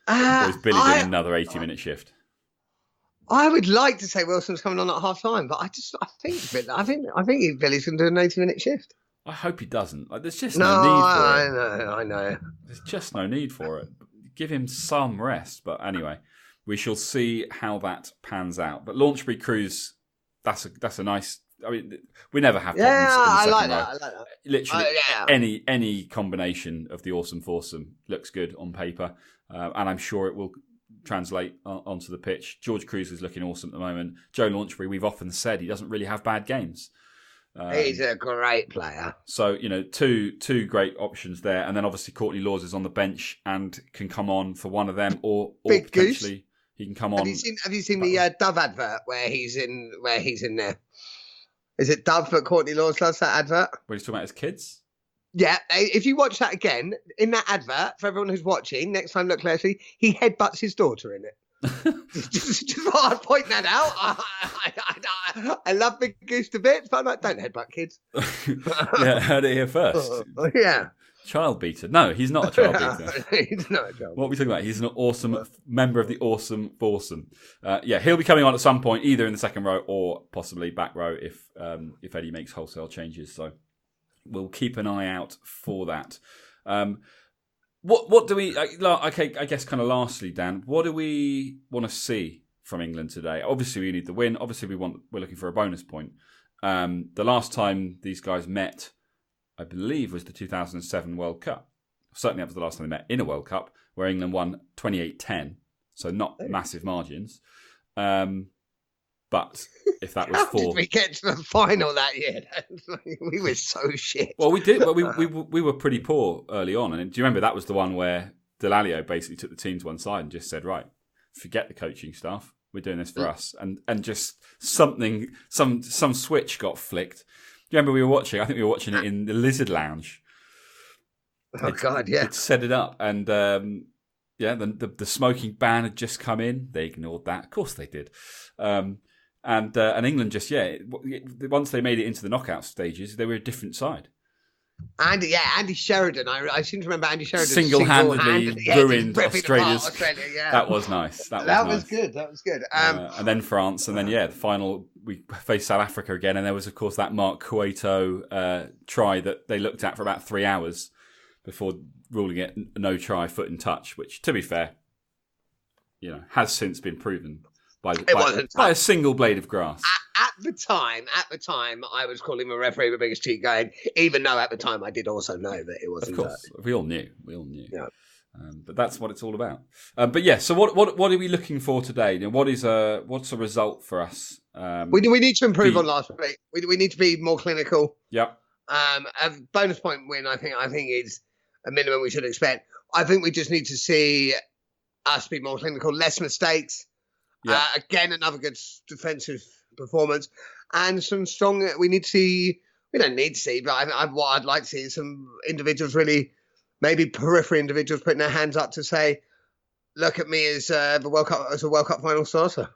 Or is Billy doing another 80-minute shift? I would like to say Wilson's coming on at half time, but I think Billy's going to do an 80-minute shift. I hope he doesn't. There's just no need for it. I know. There's just no need for it. Give him some rest. But anyway, we shall see how that pans out. But Launchbury Cruise, that's a nice. I mean, we never have problems. I like that. Literally, any combination of the awesome foursome looks good on paper, and I'm sure it will translate onto the pitch. George Cruz is looking awesome at the moment. Joe Launchbury, we've often said he doesn't really have bad games. He's a great player. So, two great options there. And then obviously Courtney Laws is on the bench and can come on for one of them or potentially Goose. He can come on. Have you seen the Dove advert where he's in there? Is it Dove that Courtney Laws does that advert? Where he's talking about his kids? Yeah, if you watch that again, in that advert, for everyone who's watching, next time look closely, he headbutts his daughter in it. just thought I'd point that out. I love Big Goose to bits, but don't headbutt kids. Yeah, heard it here first. Yeah. Child beater. No, he's not a child beater. He's not a child beater. What are we talking about? He's an awesome member of the awesome foursome. He'll be coming on at some point, either in the second row or possibly back row if Eddie makes wholesale changes. So we'll keep an eye out for that. What do we... Okay, I guess kind of lastly, Dan, what do we want to see from England today? Obviously, we need the win. Obviously, we're looking for a bonus point. The last time these guys met, I believe, was the 2007 World Cup. Certainly, that was the last time they met in a World Cup, where England won 28-10. So not massive margins. But if that was How did we get to the final that year? We were so shit. Well, we did. But we were pretty poor early on. And do you remember that was the one where Delalio basically took the team to one side and just said, right, forget the coaching staff. We're doing this for us. And just some switch got flicked. Do you remember we were watching? I think we were watching it in the Lizard Lounge. God, yeah. It set it up. And the smoking ban had just come in. They ignored that. Of course they did. And England just, once they made it into the knockout stages, they were a different side. Andy Sheridan. I seem to remember Andy Sheridan single-handedly ruined Australia. Yeah. That was nice. That was good. And then France, and then the final we faced South Africa again, and there was of course that Mark Cueto try that they looked at for about 3 hours before ruling it no try, foot and touch, which to be fair, has since been proven by a single blade of grass. At the time, I was calling him a referee the biggest cheat going, even though at the time I did also know that it wasn't. Of course, we all knew. Yeah. But that's what it's all about. But yeah, so what are we looking for today? You know, what's a result for us? We need to improve on last week. We need to be more clinical. Yeah. A bonus point win, I think is a minimum we should expect. I think we just need to see us be more clinical, less mistakes. Yeah. Again, another good defensive performance and some strong. We don't need to see, but what I'd like to see is some individuals really. Maybe periphery individuals putting their hands up to say, "Look at me as a World Cup final starter."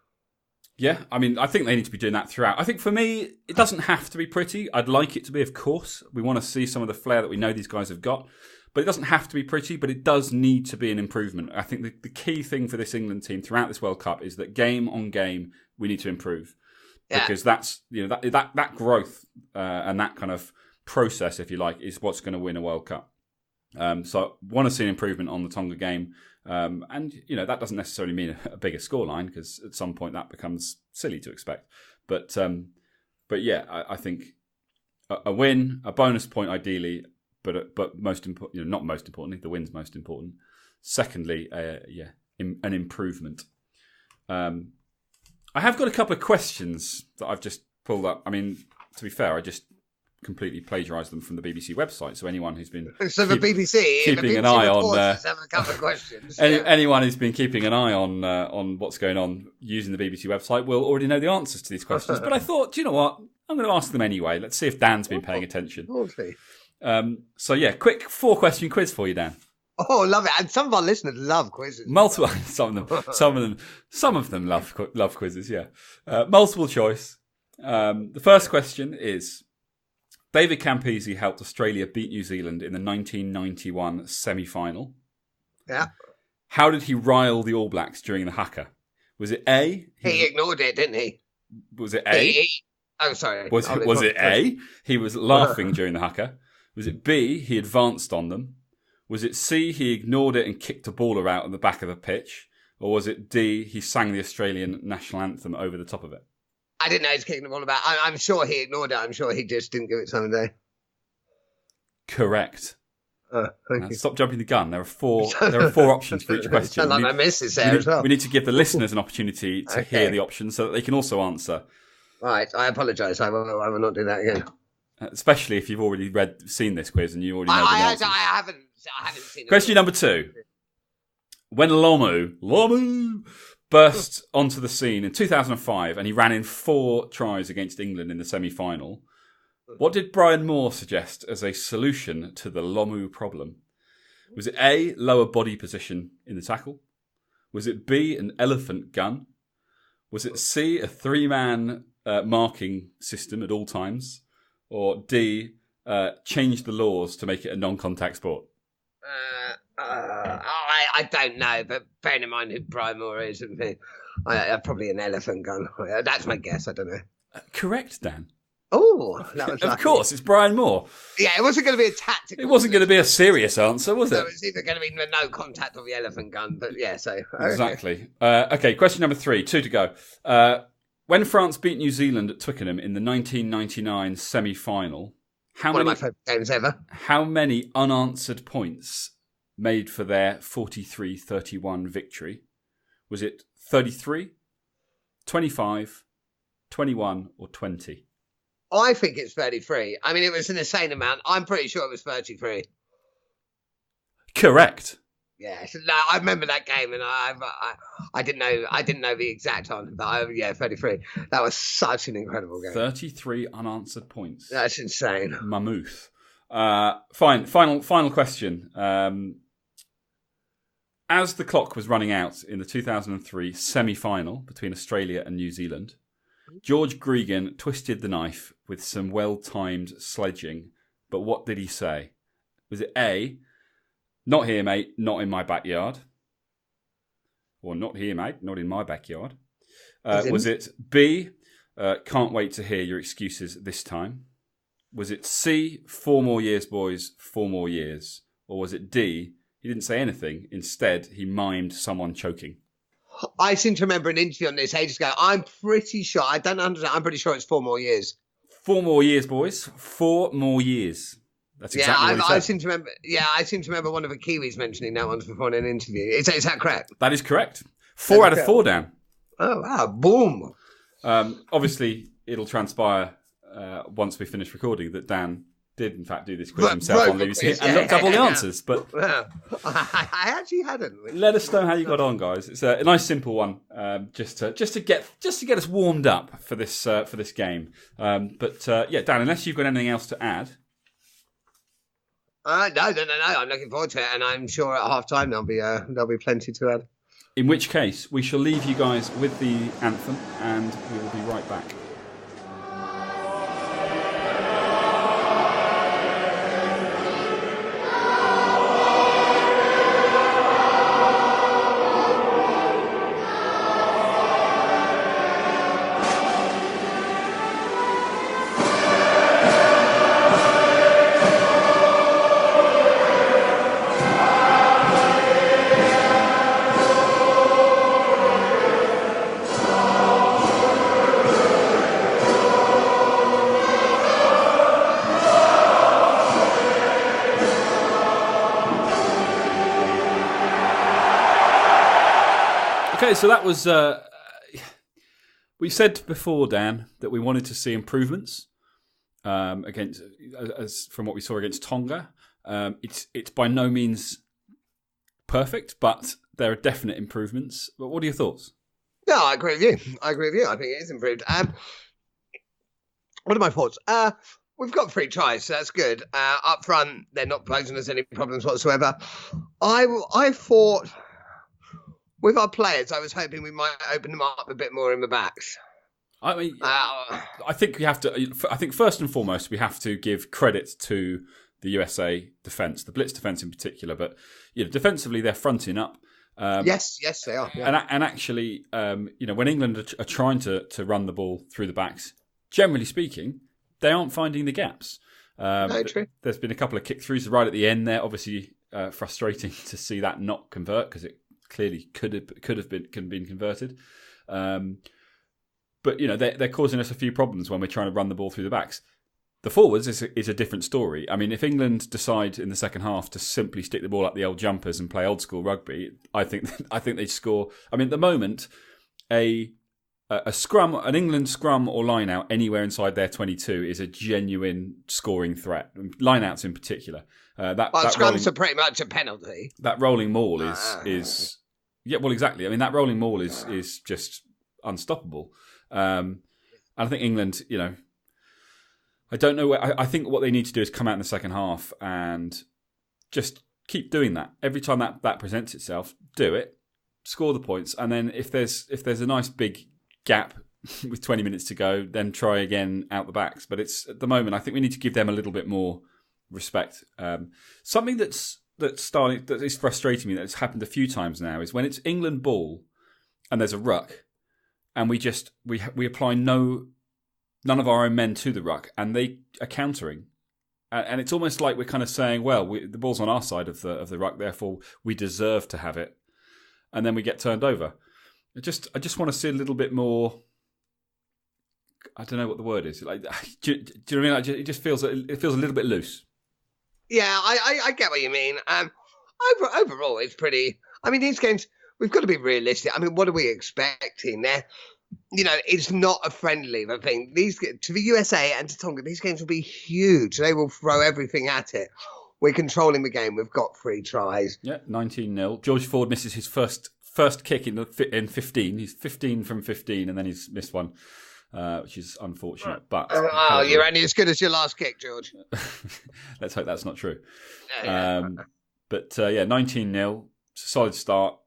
Yeah, I mean, I think they need to be doing that throughout. I think for me, it doesn't have to be pretty. I'd like it to be, of course. We want to see some of the flair that we know these guys have got, but it doesn't have to be pretty. But it does need to be an improvement. I think the key thing for this England team throughout this World Cup is that game on game we need to improve, because that's that growth and that kind of process, if you like, is what's going to win a World Cup. So I want to see an improvement on the Tonga game. And, that doesn't necessarily mean a bigger scoreline, because at some point that becomes silly to expect. But yeah, I think a win, a bonus point ideally, but most important, not most importantly, the win's most important. Secondly, an improvement. I have got a couple of questions that I've just pulled up. I mean, to be fair, I just completely plagiarised them from the BBC website. So anyone who's been keeping an eye on have a couple of questions. Anyone who's been keeping an eye on what's going on using the BBC website will already know the answers to these questions. But I thought, do you know what? I'm going to ask them anyway. Let's see if Dan's been paying attention. So yeah, quick 4-question quiz for you, Dan. Oh, love it! And some of our listeners love quizzes. Multiple, some of them love quizzes. Yeah, multiple choice. The first question is: David Campese helped Australia beat New Zealand in the 1991 semi-final. Yeah. How did he rile the All Blacks during the haka? Was it A? He ignored it, didn't he? Was it A? Sorry. Was it A? He was laughing during the haka. Was it B? He advanced on them. Was it C? He ignored it and kicked a baller out at the back of the pitch. Or was it D? He sang the Australian national anthem over the top of it? I didn't know he was kicking the ball about. I'm sure he ignored it. I'm sure he just didn't give it time of day. Correct. Thank you. Stop jumping the gun. There are four options for each question. Sound like my missus there as well. We need to give the listeners an opportunity to hear the options so that they can also answer. Right. I apologise. I will not do that again. Especially if you've already seen this quiz and you already know the answers. I haven't seen it. Question number 2. When Lomu burst onto the scene in 2005 and he ran in 4 tries against England in the semi-final, what did Brian Moore suggest as a solution to the Lomu problem? Was it A, lower body position in the tackle? Was it B, an elephant gun? Was it C, a 3-man marking system at all times? Or D, change the laws to make it a non-contact sport? I don't know, but bearing in mind who Brian Moore is, probably an elephant gun. That's my guess. I don't know. Correct, Dan. Oh, that was of course, it's Brian Moore. Yeah, it wasn't going to be a tactical. It wasn't going to be a serious answer, was it? So it's either going to be no contact or the elephant gun, but yeah, so. Okay. Exactly. Okay, question number 3, 2 to go. When France beat New Zealand at Twickenham in the 1999 semi-final, one of my favourite games ever. How many unanswered points made for their 43-31 victory? Was it 33, 25, 21 or 20? I think it's 33. I mean, it was an insane amount. I'm pretty sure it was 33. Correct. Yeah, no, I remember that game, and I didn't know the exact answer, but 33. That was such an incredible game. 33 unanswered points. That's insane. Mammoth. Final question. As the clock was running out in the 2003 semi-final between Australia and New Zealand, George Gregan twisted the knife with some well-timed sledging. But what did he say? Was it A, not here, mate, not in my backyard? Or not here, mate, not in my backyard? Was it B, can't wait to hear your excuses this time? Was it C, 4 more years, boys, 4 more years? Or was it D, he didn't say anything, instead he mimed someone choking? I seem to remember an interview on this ages ago. I'm pretty sure. I don't understand. I'm pretty sure it's 4 more years. 4 more years, boys. 4 more years. That's exactly what he said. I seem to remember. Yeah, I seem to remember one of the Kiwis mentioning that once before in an interview. Is that correct? That is correct. 4 out of 4, Dan. Oh wow! Boom. Obviously, it'll transpire once we finish recording that Dan did in fact do this quiz himself on BBC and looked up all the answers. But I actually hadn't. Let us know how you got on, guys. It's a nice, simple one, just to get us warmed up for this game. But Dan, unless you've got anything else to add. No. I'm looking forward to it, and I'm sure at half time there'll be plenty to add. In which case, we shall leave you guys with the anthem, and we will be right back. Okay, so that was... we said before, Dan, that we wanted to see improvements against, as from what we saw against Tonga. It's by no means perfect, but there are definite improvements. But what are your thoughts? No, I agree with you. I think it is improved. What are my thoughts? We've got 3 tries, so that's good. Up front, they're not posing us any problems whatsoever. I thought... With our players, I was hoping we might open them up a bit more in the backs. I mean, I think we have to. I think first and foremost, we have to give credit to the USA defence, the blitz defence in particular. But defensively, they're fronting up. Yes, they are. Yeah. And actually, when England are trying to run the ball through the backs, generally speaking, they aren't finding the gaps. No, true. There's been a couple of kick-throughs right at the end there. Obviously, frustrating to see that not convert because it clearly could have been converted. But they're causing us a few problems when we're trying to run the ball through the backs. The forwards is a different story. I mean, if England decide in the second half to simply stick the ball up the old jumpers and play old school rugby, I think they'd score. I mean, at the moment, a scrum, an England scrum or line out anywhere inside their 22 is a genuine scoring threat. Line outs in particular. Scrums are pretty much a penalty. That rolling maul is yeah, well, exactly. I mean, that rolling maul is just unstoppable. And I think England, I don't know. I think what they need to do is come out in the second half and just keep doing that. Every time that presents itself, do it, score the points, and then if there's a nice big gap with 20 minutes to go, then try again out the backs. But it's at the moment, I think we need to give them a little bit more respect. Something that is frustrating me, that's happened a few times now, is when it's England ball and there's a ruck, and we apply none of our own men to the ruck, and they are countering, and it's almost like we're kind of saying, well, the ball's on our side of the ruck, therefore we deserve to have it, and then we get turned over. I just want to see a little bit more. I don't know what the word is. Like, do you know what I mean? It just feels a little bit loose. Yeah, I get what you mean. Overall, it's pretty. I mean, these games, we've got to be realistic. I mean, what are we expecting? It's not a friendly thing. To the USA and to Tonga, these games will be huge. They will throw everything at it. We're controlling the game. We've got 3 tries. Yeah, 19-0. George Ford misses his first kick in 15. He's 15 from 15, and then he's missed one, which is unfortunate. But you're only as good as your last kick, George. Let's hope that's not true. Yeah. But 19-0. It's a solid start.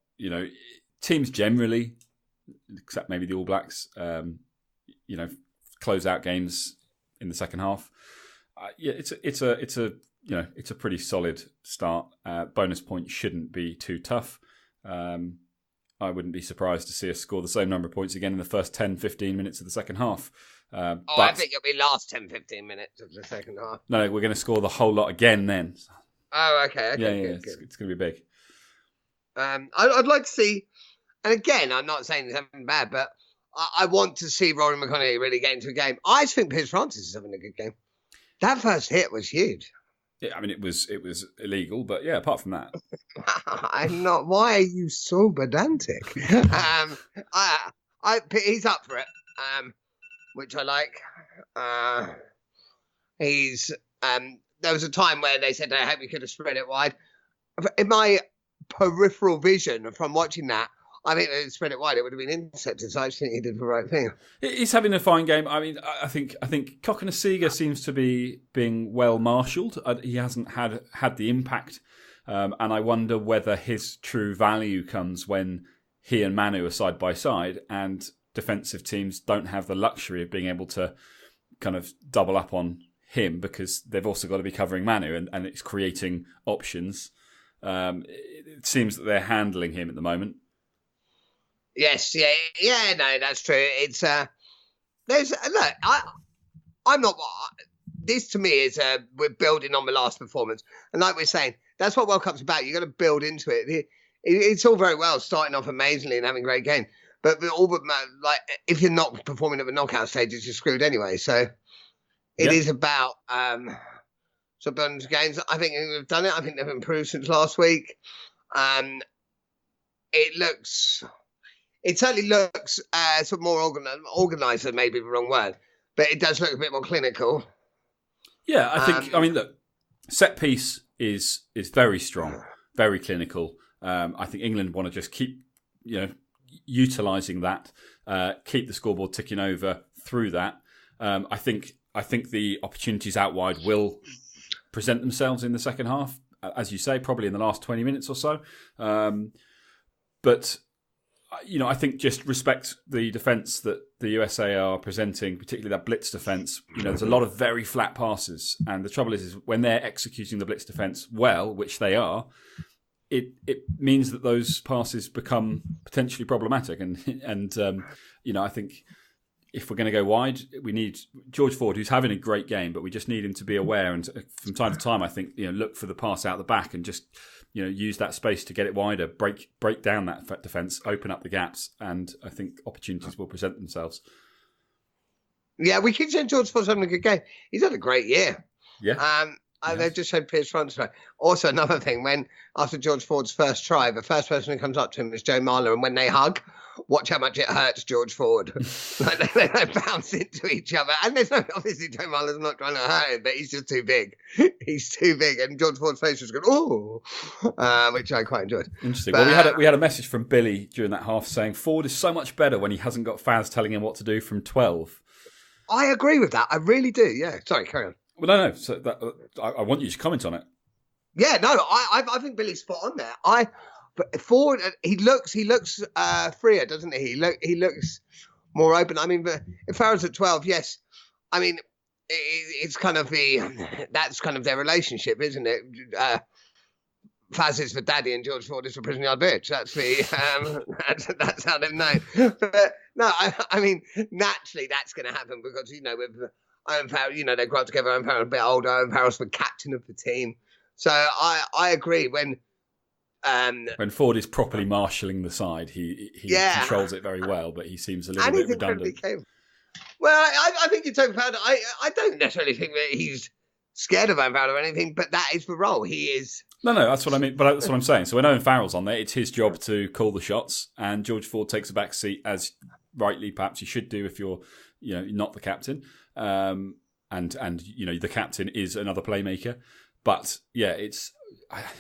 Teams generally, except maybe the All Blacks, close out games in the second half. It's a pretty solid start. Bonus points shouldn't be too tough. I wouldn't be surprised to see us score the same number of points again in the first 10-15 minutes of the second half. I think it'll be last 10-15 minutes of the second half. No, we're going to score the whole lot again then. Oh, okay. Yeah, good. it's going to be big. I'd like to see And again, I'm not saying something bad, but I want to see Rory McConaughey really get into a game. I just think Piers Francis is having a good game. That first hit was huge. Yeah, I mean, it was illegal, but yeah, apart from that. I'm not. Why are you so pedantic? He's up for it, which I like. There was a time where they said, I hope we could have spread it wide. In my peripheral vision from watching that, I think they spread it wide. It would have been intercepted. So I just think he did the right thing. He's having a fine game. I mean, I think Cokanasiga seems to be being well marshalled. He hasn't had the impact, and I wonder whether his true value comes when he and Manu are side by side, and defensive teams don't have the luxury of being able to kind of double up on him because they've also got to be covering Manu, and it's creating options. It seems that they're handling him at the moment. Yes, yeah, no, that's true. It's look, I'm not. This to me is we're building on the last performance, and like we're saying, that's what World Cup's about. You got to build into it. It's all very well starting off amazingly and having a great game, but like if you're not performing at the knockout stages, you're screwed anyway. So it is about so building games. I think they've done it. I think they've improved since last week. It certainly looks sort of more organised than maybe the wrong word, but it does look a bit more clinical. Yeah, I think. I mean, look, set piece is very strong, very clinical. I think England want to just keep, utilising that, keep the scoreboard ticking over through that. I think the opportunities out wide will present themselves in the second half, as you say, probably in the last 20 minutes or so. But I think just respect the defence that the USA are presenting, particularly that blitz defence. There's a lot of very flat passes, and the trouble is when they're executing the blitz defence well, which they are, it means that those passes become potentially problematic. And I think if we're going to go wide, we need George Ford, who's having a great game, but we just need him to be aware and from time to time, I think, look for the pass out the back and just use that space to get it wider, break down that defence, open up the gaps, and I think opportunities will present themselves. Yeah, we keep saying George Ford's having a good game. He's had a great year. Yeah. They've just showed Piers Francis. Also, another thing, after George Ford's first try, the first person who comes up to him is Joe Marler, and when they hug, watch how much it hurts George Ford. They bounce into each other. And there's obviously Joe Marler's not trying to hurt him, but he's just too big. He's too big. And George Ford's face was going, oh, which I quite enjoyed. Interesting. Well, we had a message from Billy during that half saying Ford is so much better when he hasn't got fans telling him what to do from 12. I agree with that. I really do. Yeah. Sorry, carry on. Well, no. So I want you to comment on it. Yeah, no, I think Billy's spot on there. But Ford, he looks freer, doesn't he? He looks more open. I mean, but if Farrell's at 12, yes. I mean, it's kind of that's kind of their relationship, isn't it? Faz is for daddy and George Ford is for prison yard bitch. That's that's how they've known. But no, I mean, naturally that's going to happen because with Owen Farrell, they grew up together. Owen Farrell's a bit older. Owen Farrell's the captain of the team. So I agree. When Ford is properly marshalling the side, he controls it very well, but he seems a little bit redundant. Well, I think it's overpowered. I don't necessarily think that he's scared of Owen Farrell or anything, but that is the role. He is. No, that's what I mean. But that's what I'm saying. So when Owen Farrell's on there, it's his job to call the shots, and George Ford takes a back seat, as rightly perhaps you should do if you're not the captain. And the captain is another playmaker. But yeah,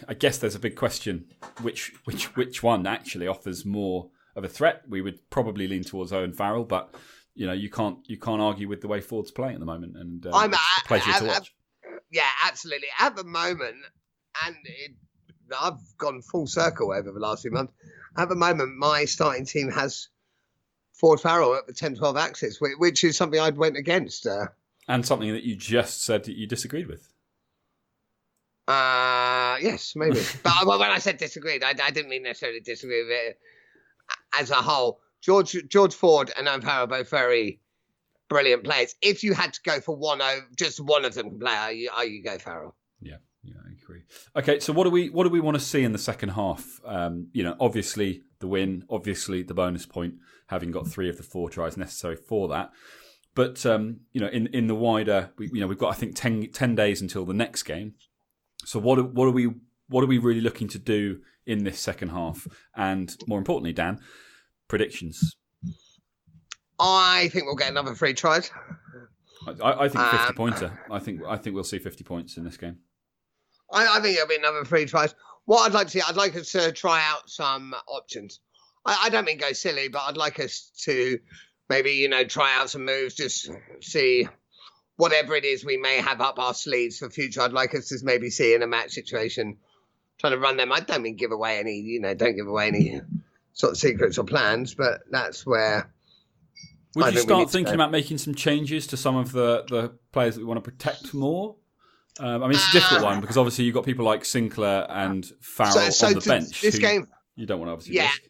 I guess there's a big question which one actually offers more of a threat. We would probably lean towards Owen Farrell, but you can't argue with the way Ford's playing at the moment, and it's a pleasure to watch. Yeah, absolutely. At the moment, and I've gone full circle over the last few months. At the moment, my starting team has Ford Farrell at the 10-12 axis, which is something I'd went against. And something that you just said that you disagreed with. Yes, maybe. But when I said disagreed, I didn't mean necessarily disagree with it as a whole. George Ford and Owen Farrell are both very brilliant players. If you had to go for just one of them to play, you go Farrell. Yeah, I agree. Okay, so what do we want to see in the second half? Obviously the win, obviously the bonus point, having got 3 of the 4 tries necessary for that. But in the wider, we've got I think 10 days until the next game. So what are we really looking to do in this second half? And more importantly, Dan, predictions. I think we'll get another 3 tries. I think 50-pointer. I think we'll see 50 points in this game. I think it'll be another 3 tries. What I'd like to see, I'd like us to try out some options. I don't mean go silly, but I'd like us to maybe, try out some moves, just see whatever it is we may have up our sleeves for future. I'd like us to maybe see in a match situation, trying to run them. I don't mean give away any, don't give away any sort of secrets or plans, but that's where... Would you start thinking about making some changes to some of the players that we want to protect more? It's a difficult one because obviously you've got people like Sinclair and Farrell on the bench. This game, you don't want to obviously risk.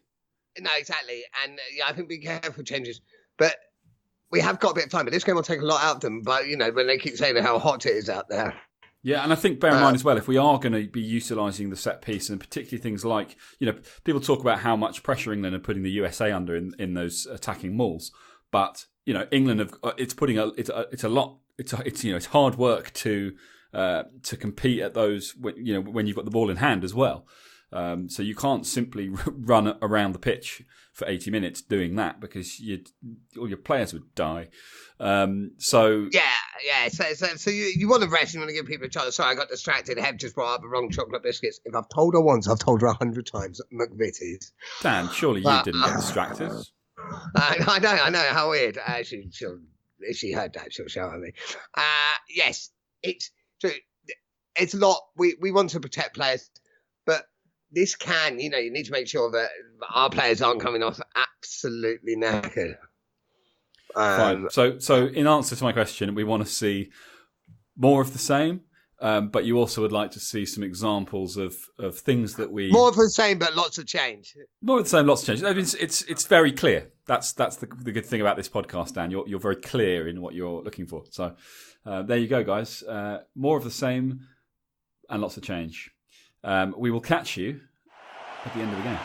No, exactly. And I think be careful changes. But we have got a bit of time. But this game will take a lot out of them. But, when they keep saying how hot it is out there. Yeah, and I think bear in mind as well, if we are going to be utilising the set piece, and particularly things like, people talk about how much pressure England are putting the USA under in those attacking mauls. But, England it's hard work to compete at those when you've got the ball in hand as well. So you can't simply run around the pitch for 80 minutes doing that because all your players would die. So you want to rest. You want to give people a chance. Sorry, I got distracted. Heb just brought up the wrong chocolate biscuits. If I've told her once, I've told her 100 times. McVitie's. Dan, surely you didn't get distracted. I know. How weird. If she heard that, she'll shout at me. Yes, it's true. It's a lot. We want to protect players, but this can, you need to make sure that our players aren't coming off absolutely knackered. Fine. So in answer to my question, we want to see more of the same, but you also would like to see some examples of things that we... More of the same, but lots of change. More of the same, lots of change. I mean, it's very clear. That's the good thing about this podcast, Dan. You're very clear in what you're looking for. So there you go, guys. More of the same and lots of change. We will catch you at the end of the game.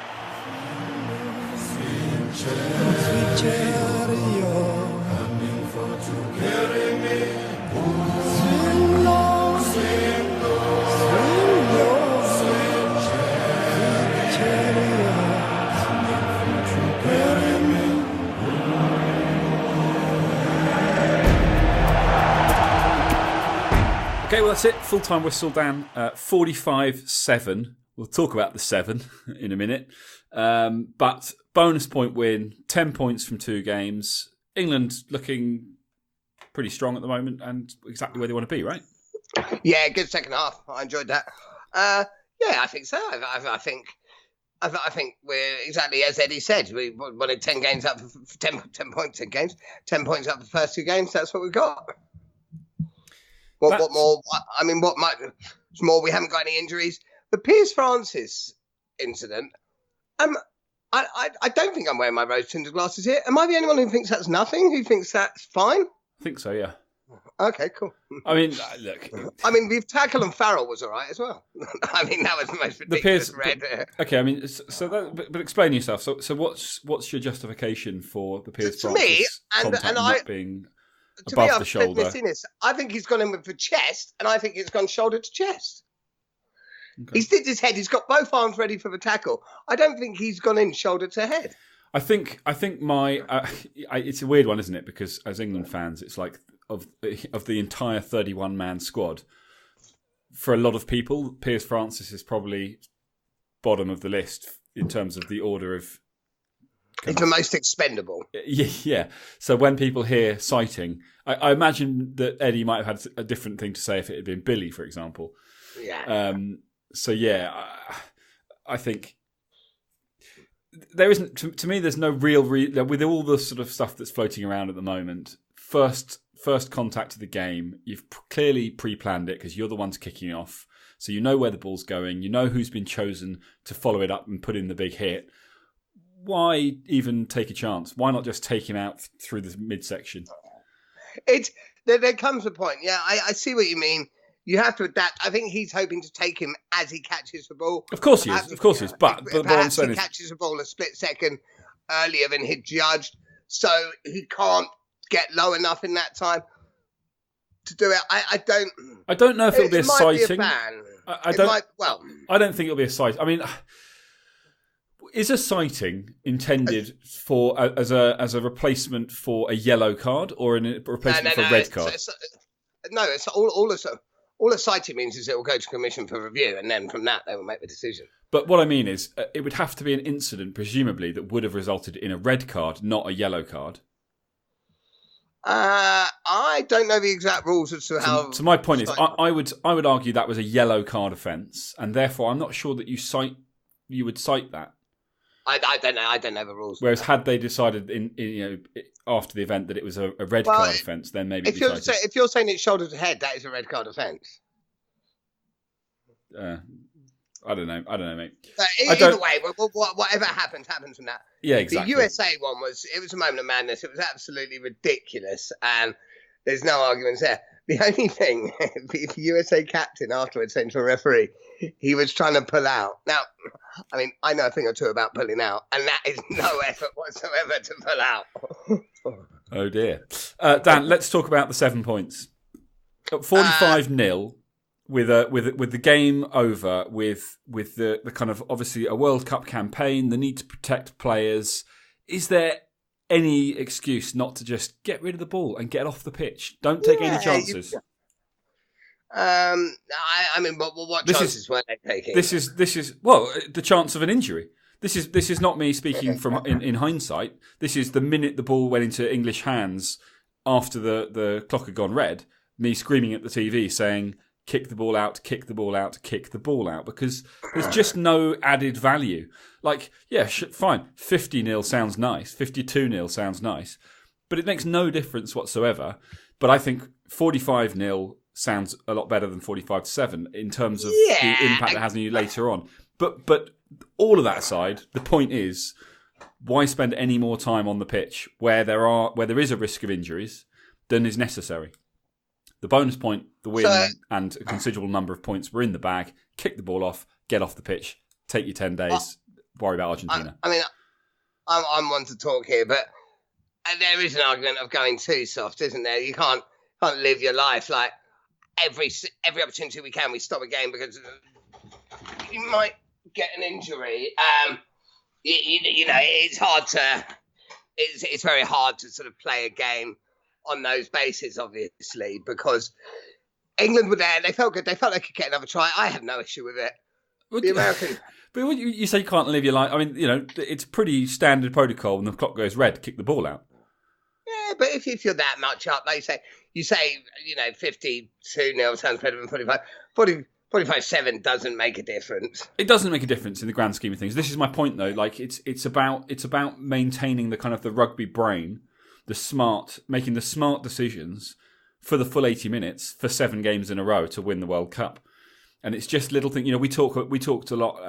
Okay, well, that's it. Full-time whistle, Dan. 45-7. We'll talk about the 7 in a minute. But bonus point win, 10 points from 2 games. England looking pretty strong at the moment and exactly where they want to be, right? Yeah, good second half. I enjoyed that. I think so. I think we're exactly as Eddie said. We wanted 10 games up for 10 points in games. 10 points up for the first 2 games. That's what we got. What more? I mean, what much more? We haven't got any injuries. The Piers Francis incident. I don't think I'm wearing my rose-tinted glasses here. Am I the only one who thinks that's nothing? Who thinks that's fine? I think so. Yeah. Okay, cool. I mean, look. I mean, the tackle on Farrell was all right as well. I mean, that was the most ridiculous red. Okay, I mean, but explain yourself. So what's your justification for the Piers Francis contact not being above the shoulder? I think he's gone in with the chest, and I think it's gone shoulder to chest. Okay. He's dipped his head. He's got both arms ready for the tackle. I don't think he's gone in shoulder to head. I think it's a weird one, isn't it? Because as England fans, it's like of the entire 31-man squad. For a lot of people, Piers Francis is probably bottom of the list in terms of the order of. He's the most expendable. Yeah. So when people hear sighting, I imagine that Eddie might have had a different thing to say if it had been Billy, for example. Yeah. I think there isn't. To me, there's no real with all the sort of stuff that's floating around at the moment. First contact to the game, you've clearly pre-planned it because you're the ones kicking off, so you know where the ball's going. You know who's been chosen to follow it up and put in the big hit. Why even take a chance? Why not just take him out through the midsection? There comes a point. Yeah, I see what you mean. you have to adapt. I think he's hoping to take him as he catches the ball. Of course he is. Of course he is. But what I'm saying he catches the ball a split second earlier than he'd judged, so he can't get low enough in that time to do it. I don't know if it'll be a sighting. I don't think it'll be a sighting. I mean, is a sighting intended for as a replacement for a yellow card or a replacement for a red card? It's all a sighting means is it will go to commission for review, and then from that they will make the decision. But what I mean is, it would have to be an incident, presumably, that would have resulted in a red card, not a yellow card. I don't know the exact rules as to how. So my point is, I would argue that was a yellow card offence, and therefore I'm not sure that you would cite that. I don't know. I don't know the rules. Whereas, had they decided after the event that it was a red card offence, then maybe if you're saying it's shoulder to head, that is a red card offence. I don't know, mate. Either way, whatever happens from that. Yeah, exactly. The USA one was a moment of madness. It was absolutely ridiculous, and there's no arguments there. The only thing, the USA captain afterwards said to a referee, he was trying to pull out. Now, I mean, I know a thing or two about pulling out, and that is no effort whatsoever to pull out. Oh dear. Dan, let's talk about the 7 points. 45-0. With the game over, with the kind of obviously a World Cup campaign, the need to protect players, is there any excuse not to just get rid of the ball and get off the pitch? Don't take any chances. I mean, what chances were they taking? This is the chance of an injury. This is not me speaking from in hindsight. This is the minute the ball went into English hands after the clock had gone red. Me screaming at the TV saying, kick the ball out, kick the ball out, kick the ball out, because there's just no added value. Like, yeah, fine, 50-0 sounds nice, 52-0 sounds nice, but it makes no difference whatsoever. But I think 45-0 sounds a lot better than 45-7 in terms of the impact it has on you later on. But all of that aside, the point is, why spend any more time on the pitch where there is a risk of injuries than is necessary? The bonus point, the win, and a considerable number of points were in the bag. Kick the ball off, get off the pitch, take your 10 days, worry about Argentina. I mean, I'm one to talk here, but there is an argument of going too soft, isn't there? You can't live your life like every opportunity we stop a game because you might get an injury. You know, it's very hard to sort of play a game on those bases, obviously, because England were there. They felt good. They felt they could get another try. I have no issue with it. The American. But when you say you can't live your life, I mean, you know, it's pretty standard protocol. When the clock goes red, kick the ball out. Yeah, but if you're that much up, like you say, you know, 52-0 sounds better than 45. 45-7 doesn't make a difference. It doesn't make a difference in the grand scheme of things. This is my point, though. Like, it's about maintaining the kind of the rugby brain. Making the smart decisions for the full 80 minutes for 7 games in a row to win the World Cup. And it's just little things. You know, we talked a lot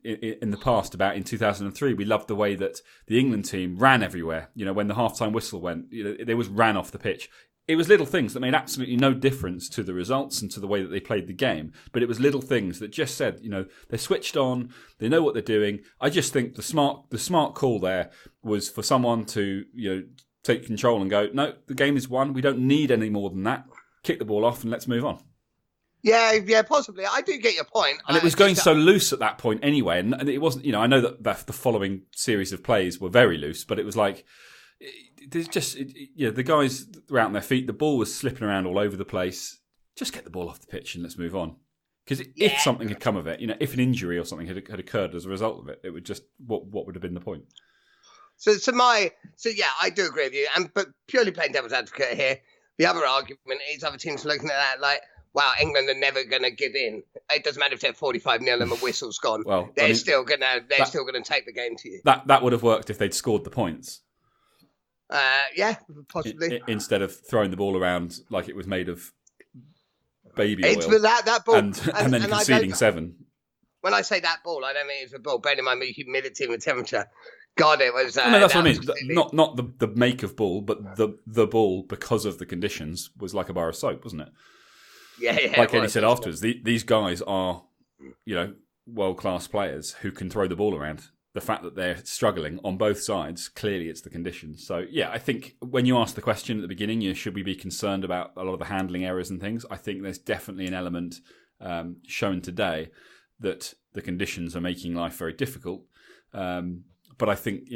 in the past about in 2003. We loved the way that the England team ran everywhere. You know, when the halftime whistle went, you know, they was ran off the pitch. It was little things that made absolutely no difference to the results and to the way that they played the game. But it was little things that just said, you know, they're switched on, they know what they're doing. I just think the smart call there was for someone to, you know, take control and go, no, the game is won. We don't need any more than that. Kick the ball off and let's move on. Yeah, possibly. I do get your point. And it was going so loose at that point anyway. And it wasn't, you know, I know that the following series of plays were very loose, but it was like, there's just, you know, the guys were out on their feet. The ball was slipping around all over the place. Just get the ball off the pitch and let's move on. Because if something had come of it, you know, if an injury or something had occurred as a result of it, it would just, what would have been the point? So yeah, I do agree with you. But purely playing devil's advocate here, the other argument is other teams looking at that like, wow, England are never going to give in. It doesn't matter if they're 45-0 and the whistle's gone. Well, they're still going to take the game to you. That would have worked if they'd scored the points. Yeah, possibly. Instead of throwing the ball around like it was made of baby oil. It's that ball, and then conceding 7. When I say that ball, I don't mean it's a ball. Bearing in mind the humidity and the temperature. God, it was. No, that's what I mean. Not the make of ball, but the ball, because of the conditions, was like a bar of soap, wasn't it? like Eddie said afterwards, these guys are, world-class players who can throw the ball around. The fact that they're struggling on both sides, clearly it's the conditions. So, yeah, I think when you asked the question at the beginning, should we be concerned about a lot of the handling errors and things? I think there's definitely an element shown today that the conditions are making life very difficult. But I think,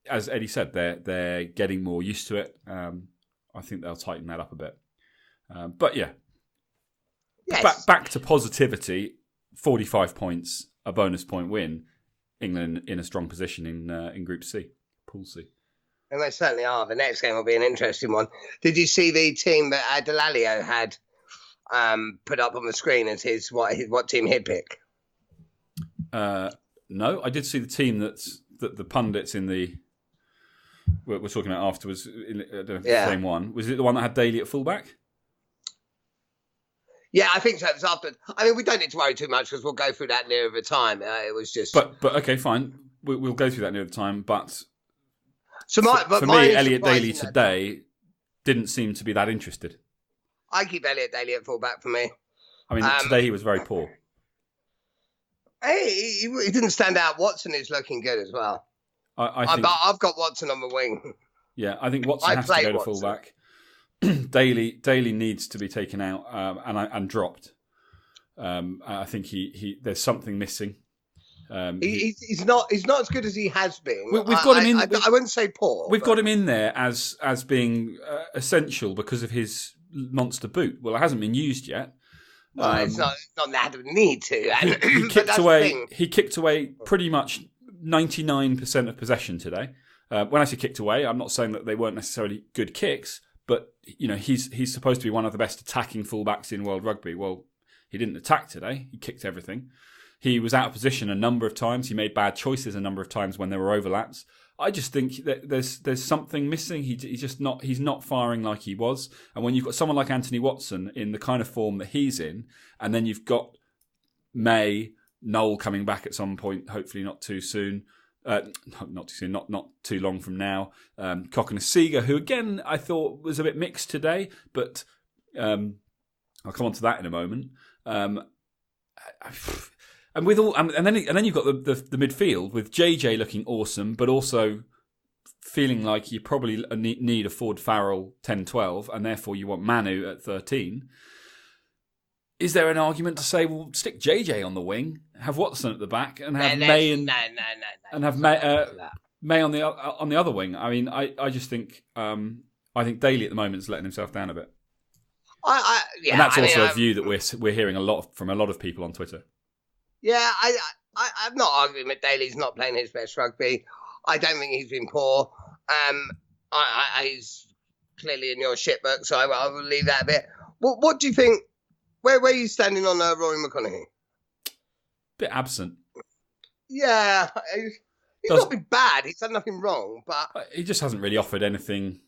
as Eddie said, they're getting more used to it. I think they'll tighten that up a bit. But yeah, yes. Back to positivity. 45 points, a bonus point win. England in a strong position in Group C, Pool C. And they certainly are. The next game will be an interesting one. Did you see the team that Delalio had put up on the screen as what team he'd pick? No, I did see the team that the pundits we're talking about afterwards. I don't know if it's the same one. Was it the one that had Daly at fullback? Yeah, I think so. It was after. I mean, we don't need to worry too much because we'll go through that nearer the time. It was just. But okay, fine. We'll go through that nearer the time. But for me, Elliot Daly today didn't seem to be that interested. I keep Elliot Daly at fullback for me. I mean, today he was very poor. Hey, he didn't stand out. Watson is looking good as well. I've got Watson on the wing. Yeah, I think Watson has to go to fullback. Daly needs to be taken out and dropped. I think there's something missing. He's not as good as he has been. We've got him in. I wouldn't say poor. We've got him in there as being essential because of his monster boot. Well, it hasn't been used yet. It's not that we need to. He kicked away pretty much 99% of possession today. When I say kicked away, I'm not saying that they weren't necessarily good kicks. But, he's supposed to be one of the best attacking fullbacks in World Rugby. Well, he didn't attack today. He kicked everything. He was out of position a number of times. He made bad choices a number of times when there were overlaps. I just think that there's something missing. He's not firing like he was. And when you've got someone like Anthony Watson in the kind of form that he's in, and then you've got Noel coming back at some point, hopefully not too soon. Not too soon, not too long from now. Cokanasiga, who again I thought was a bit mixed today, but I'll come on to that in a moment. And with all, and then you've got the midfield with JJ looking awesome, but also feeling like you probably need a Ford Farrell 10-12, and therefore you want Manu at 13. Is there an argument to say, well, stick JJ on the wing, have Watson at the back, and have May and have May on the other wing? I mean, I just think I think Daly at the moment is letting himself down a bit. And that's also a view that we're hearing from a lot of people on Twitter. Yeah, I'm not arguing that Daly's not playing his best rugby. I don't think he's been poor. He's clearly in your shit book, so I will leave that a bit. What do you think? Where are you standing on Rory McConaughey? Bit absent. Yeah, he's not been bad. He's done nothing wrong, but he just hasn't really offered anything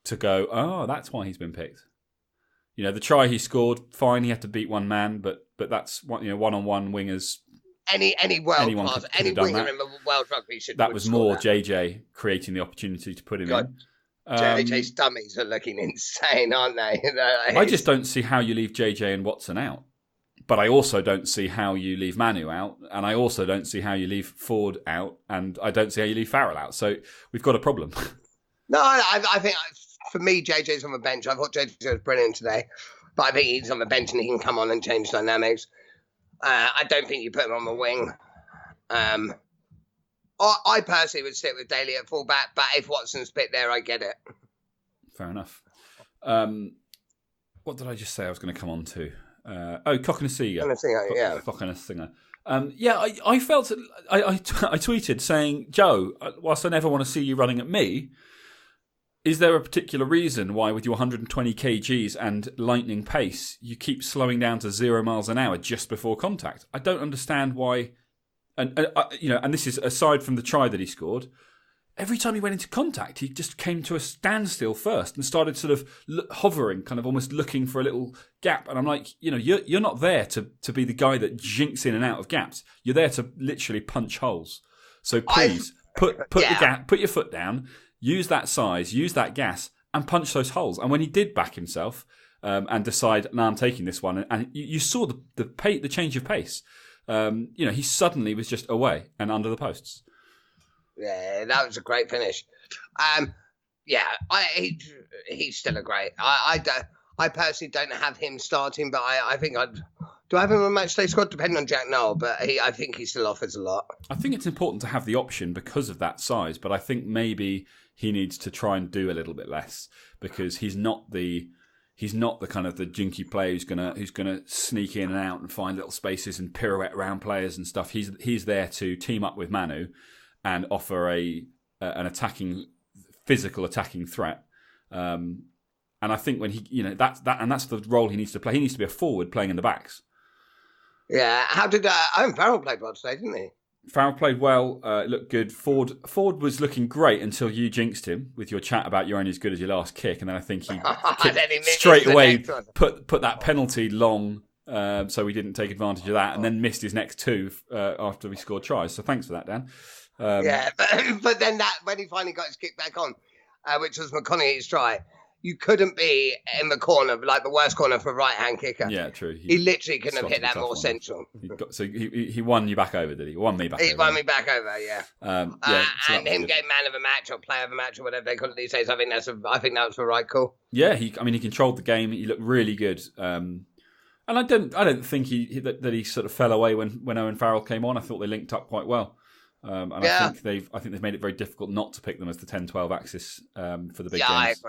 to go, oh, that's why he's been picked. The try he scored, fine. He had to beat one man, but that's one-on-one wingers. Any winger in the World Rugby should. That was more JJ creating the opportunity to put him in. JJ's dummies are looking insane, aren't they? I just don't see how you leave JJ and Watson out. But I also don't see how you leave Manu out. And I also don't see how you leave Ford out. And I don't see how you leave Farrell out. So we've got a problem. No, I think for me, JJ's on the bench. I thought JJ was brilliant today. But I think he's on the bench and he can come on and change dynamics. I don't think you put him on the wing. I personally would sit with Daly at fullback, but if Watson's bit there, I get it. Fair enough. What did I just say I was going to come on to? Cokanasiga. Yeah. Cokanasiga. I felt... I tweeted saying, Joe, whilst I never want to see you running at me, is there a particular reason why with your 120 kgs and lightning pace, you keep slowing down to 0 miles an hour just before contact? I don't understand why... And this is aside from the try that he scored. Every time he went into contact, he just came to a standstill first and started sort of hovering, kind of almost looking for a little gap. And I'm like, you're not there to be the guy that jinks in and out of gaps. You're there to literally punch holes. So please put your foot down, use that size, use that gas, and punch those holes. And when he did back himself, and decide, no, I'm taking this one. And you saw the change of pace. He suddenly was just away and under the posts. Yeah, that was a great finish. He's still a great. I personally don't have him starting, but I think do I have him on match day squad depending on Jack Noel, but I think he still offers a lot. I think it's important to have the option because of that size, but I think maybe he needs to try and do a little bit less because he's not the kind of the jinky player who's gonna sneak in and out and find little spaces and pirouette around players and stuff. He's there to team up with Manu and offer an physical attacking threat. And I think when that's the role he needs to play. He needs to be a forward playing in the backs. Yeah. How did Owen Farrell played well today, didn't he? Farrell played well, looked good. Ford was looking great until you jinxed him with your chat about you're only as good as your last kick, and then I think he straight away put that penalty long, so we didn't take advantage of that, and then missed his next two after we scored tries. So thanks for that, Dan. But then when he finally got his kick back on, which was McConaughey's try, you couldn't be in the corner, like the worst corner for a right-hand kicker. Yeah, true. He literally couldn't have hit that more central. He won you back over, did he? Won me back over. He won me back over, yeah. And him getting man of a match or player of a match or whatever they call it these days, I think that was the right call. Yeah, he controlled the game. He looked really good. And I don't think that he sort of fell away when Owen Farrell came on. I thought they linked up quite well. I think they've made it very difficult not to pick them as the 10-12 axis for the big games.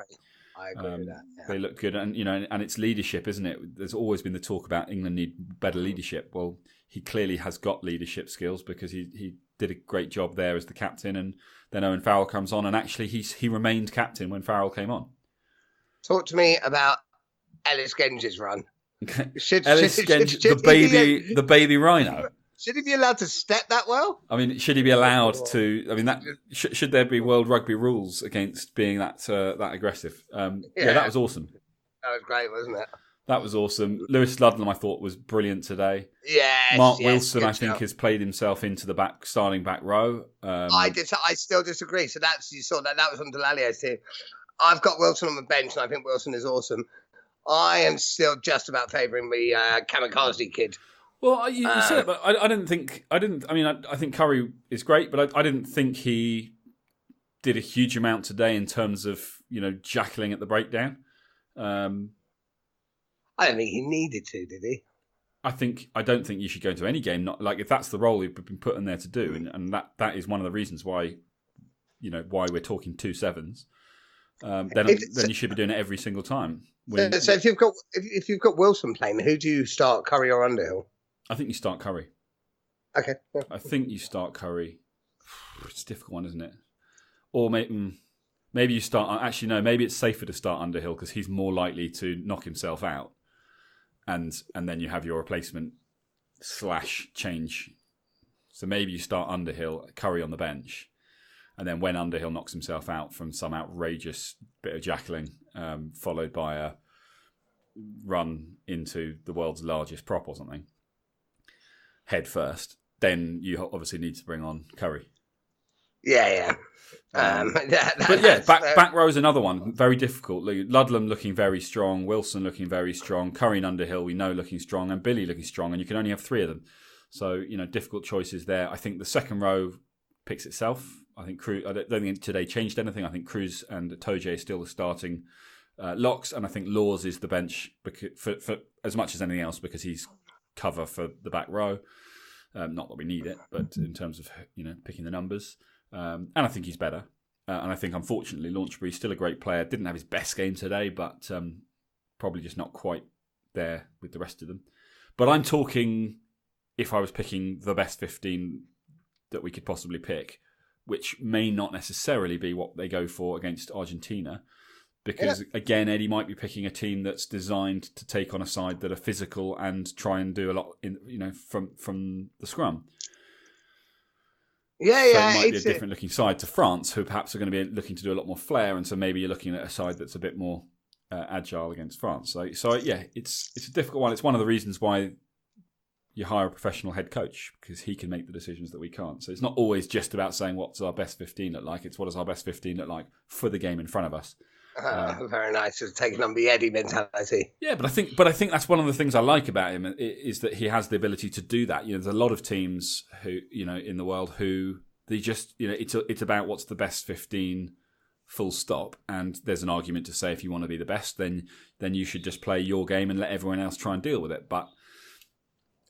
I agree with that. Yeah. They look good, and and it's leadership, isn't it? There's always been the talk about England need better leadership. Well, he clearly has got leadership skills because he did a great job there as the captain, and then Owen Farrell comes on, and actually he remained captain when Farrell came on. Talk to me about Ellis Genge's run. Ellis Genge, the baby rhino. Should he be allowed to step that well? I mean, should he be allowed to? I mean, that should there be World Rugby rules against being that aggressive? That was awesome. That was great, wasn't it? That was awesome. Lewis Ludlam, I thought, was brilliant today. Yes. Mark Wilson, I think, has played himself into the starting back row. I still disagree. So you saw that was on Delalio's team. I've got Wilson on the bench, and I think Wilson is awesome. I am still just about favouring the Kamikaze kid. Well, you said it, but I think Curry is great, but I didn't think he did a huge amount today in terms of jackling at the breakdown. I don't think he needed to, did he? I don't think you should go into any game if that's the role you've been put in there to do, and that is one of the reasons why we're talking 2 sevens. Then you should be doing it every single time. So if you've got Wilson playing, who do you start, Curry or Underhill? I think you start Curry. Okay. Yeah. I think you start Curry. It's a difficult one, isn't it? Or maybe you start. Actually, no. Maybe it's safer to start Underhill because he's more likely to knock himself out, and then you have your replacement / change. So maybe you start Underhill, Curry on the bench, and then when Underhill knocks himself out from some outrageous bit of jackling, followed by a run into the world's largest prop or something, head first, then you obviously need to bring on Curry. Yeah. Back row is another one. Very difficult. Ludlam looking very strong, Wilson looking very strong, Curry and Underhill we know looking strong, and Billy looking strong, and you can only have 3 of them. So, difficult choices there. I think the second row picks itself. I think I don't think today changed anything. I think Cruz and Toje are still the starting locks, and I think Laws is the bench for as much as anything else because he's cover for the back row. Not that we need it, but in terms of picking the numbers, and I think he's better. And I think unfortunately Launchbury's still a great player. Didn't have his best game today, but probably just not quite there with the rest of them. But I'm talking if I was picking the best 15 that we could possibly pick, which may not necessarily be what they go for against Argentina. Because, again, Eddie might be picking a team that's designed to take on a side that are physical and try and do a lot from the scrum. Yeah. So it might be a different looking side to France, who perhaps are going to be looking to do a lot more flair, and so maybe you're looking at a side that's a bit more agile against France. So it's a difficult one. It's one of the reasons why you hire a professional head coach because he can make the decisions that we can't. So it's not always just about saying what's our best 15 look like. It's what does our best 15 look like for the game in front of us. Very nice. Just taking on the Eddie mentality. Yeah, but I think that's one of the things I like about him is that he has the ability to do that. There's a lot of teams who in the world who they just it's about what's the best 15, full stop. And there's an argument to say if you want to be the best, then you should just play your game and let everyone else try and deal with it. But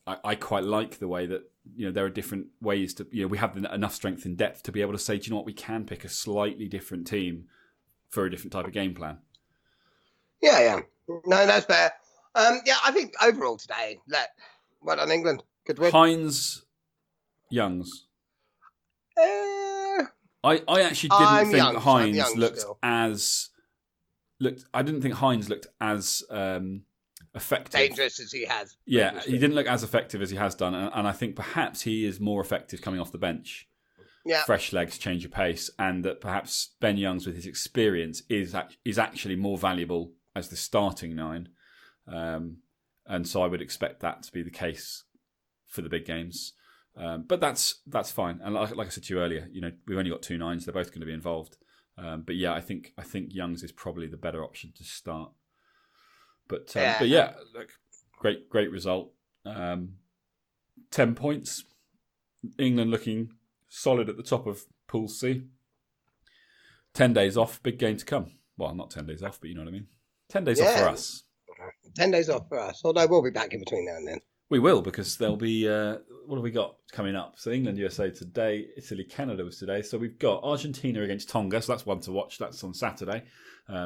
I quite like the way that there are different ways to we have enough strength in depth to be able to say, do you know what, we can pick a slightly different team for a different type of game plan. Yeah. No, that's fair. I think overall today, well done England. Good win. Hines, Youngs. I actually didn't think Hines looked as I didn't think Hines looked as effective, dangerous as he has. Yeah, he didn't look as effective as he has done, and I think perhaps he is more effective coming off the bench. Yeah, fresh legs, change of pace, and that perhaps Ben Youngs, with his experience, is actually more valuable as the starting 9, and so I would expect that to be the case for the big games. But that's fine. And like I said to you earlier, we've only got 2 9s; they're both going to be involved. But yeah, I think Youngs is probably the better option to start. But yeah, great result. 10 points. England looking solid at the top of Pool C. 10 days off, big game to come. Well, not 10 days off, but you know what I mean. 10 days off for us. 10 days off for us. Although we'll be back in between now and then. We will, because there'll be, what have we got coming up? So England, USA today, Italy, Canada was today. So we've got Argentina against Tonga. So that's one to watch. That's on Saturday.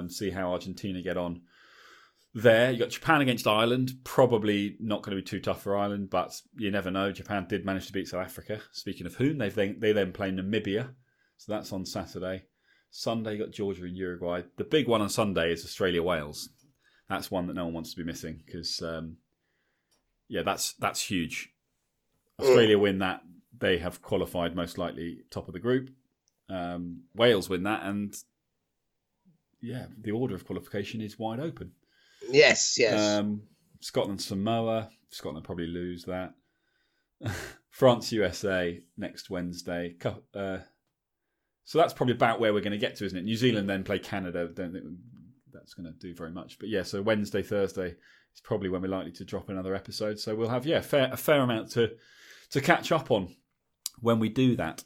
See how Argentina get on there. You got Japan against Ireland. Probably not going to be too tough for Ireland, but you never know. Japan did manage to beat South Africa. Speaking of whom, they then play Namibia. So that's on Saturday. Sunday, you got Georgia and Uruguay. The big one on Sunday is Australia-Wales. That's one that no one wants to be missing because, that's huge. Australia win that, they have qualified most likely top of the group. Wales win that, and the order of qualification is wide open. Yes. Scotland, Samoa. Scotland probably lose that. France, USA next Wednesday. So that's probably about where we're going to get to, isn't it? New Zealand then play Canada. Don't think that's going to do very much. But yeah, so Wednesday, Thursday is probably when we're likely to drop another episode. So we'll have a fair amount to catch up on when we do that.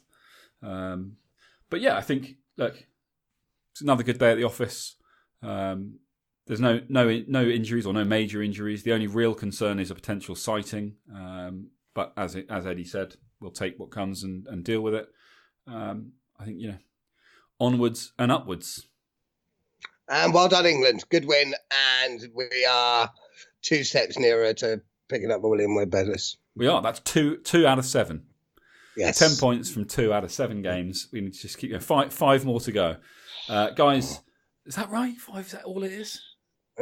But yeah, I think it's another good day at the office. There's no injuries or no major injuries. The only real concern is a potential sighting. But as Eddie said, we'll take what comes and deal with it. I think, onwards and upwards. And well done, England. Good win. And we are 2 steps nearer to picking up the William Webb medals. We are. That's 2 out of 7. Yes. 10 points from 2 out of 7 games. We need to just keep going. 5 more to go. Guys, is that right? 5, is that all it is?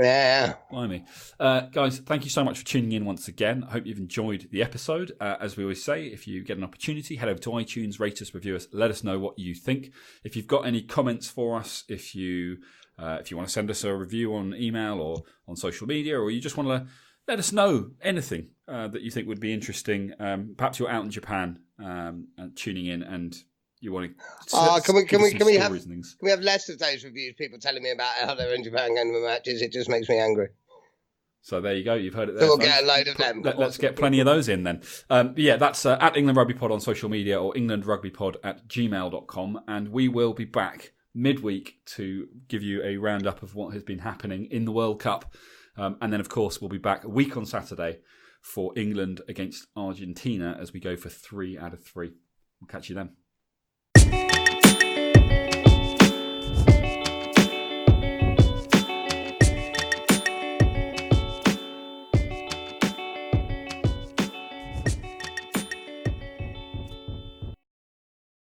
Yeah. Blimey. Guys, thank you so much for tuning in once again. I hope you've enjoyed the episode. As we always say, if you get an opportunity, head over to iTunes, rate us, review us, let us know what you think. If you've got any comments for us, if you want to send us a review on email or on social media, or you just want to let us know anything that you think would be interesting. Perhaps you're out in Japan and tuning in and you want to can we have less of those reviews, people telling me about how they're in Japan going to the matches? It just makes me angry. So there you go. You've heard it there. So we'll get a load of them. Let's get plenty of those in then. That's at England Rugby Pod on social media or englandrugbypod@gmail.com. And we will be back midweek to give you a roundup of what has been happening in the World Cup. And then, of course, we'll be back a week on Saturday for England against Argentina as we go for 3 out of 3. We'll catch you then.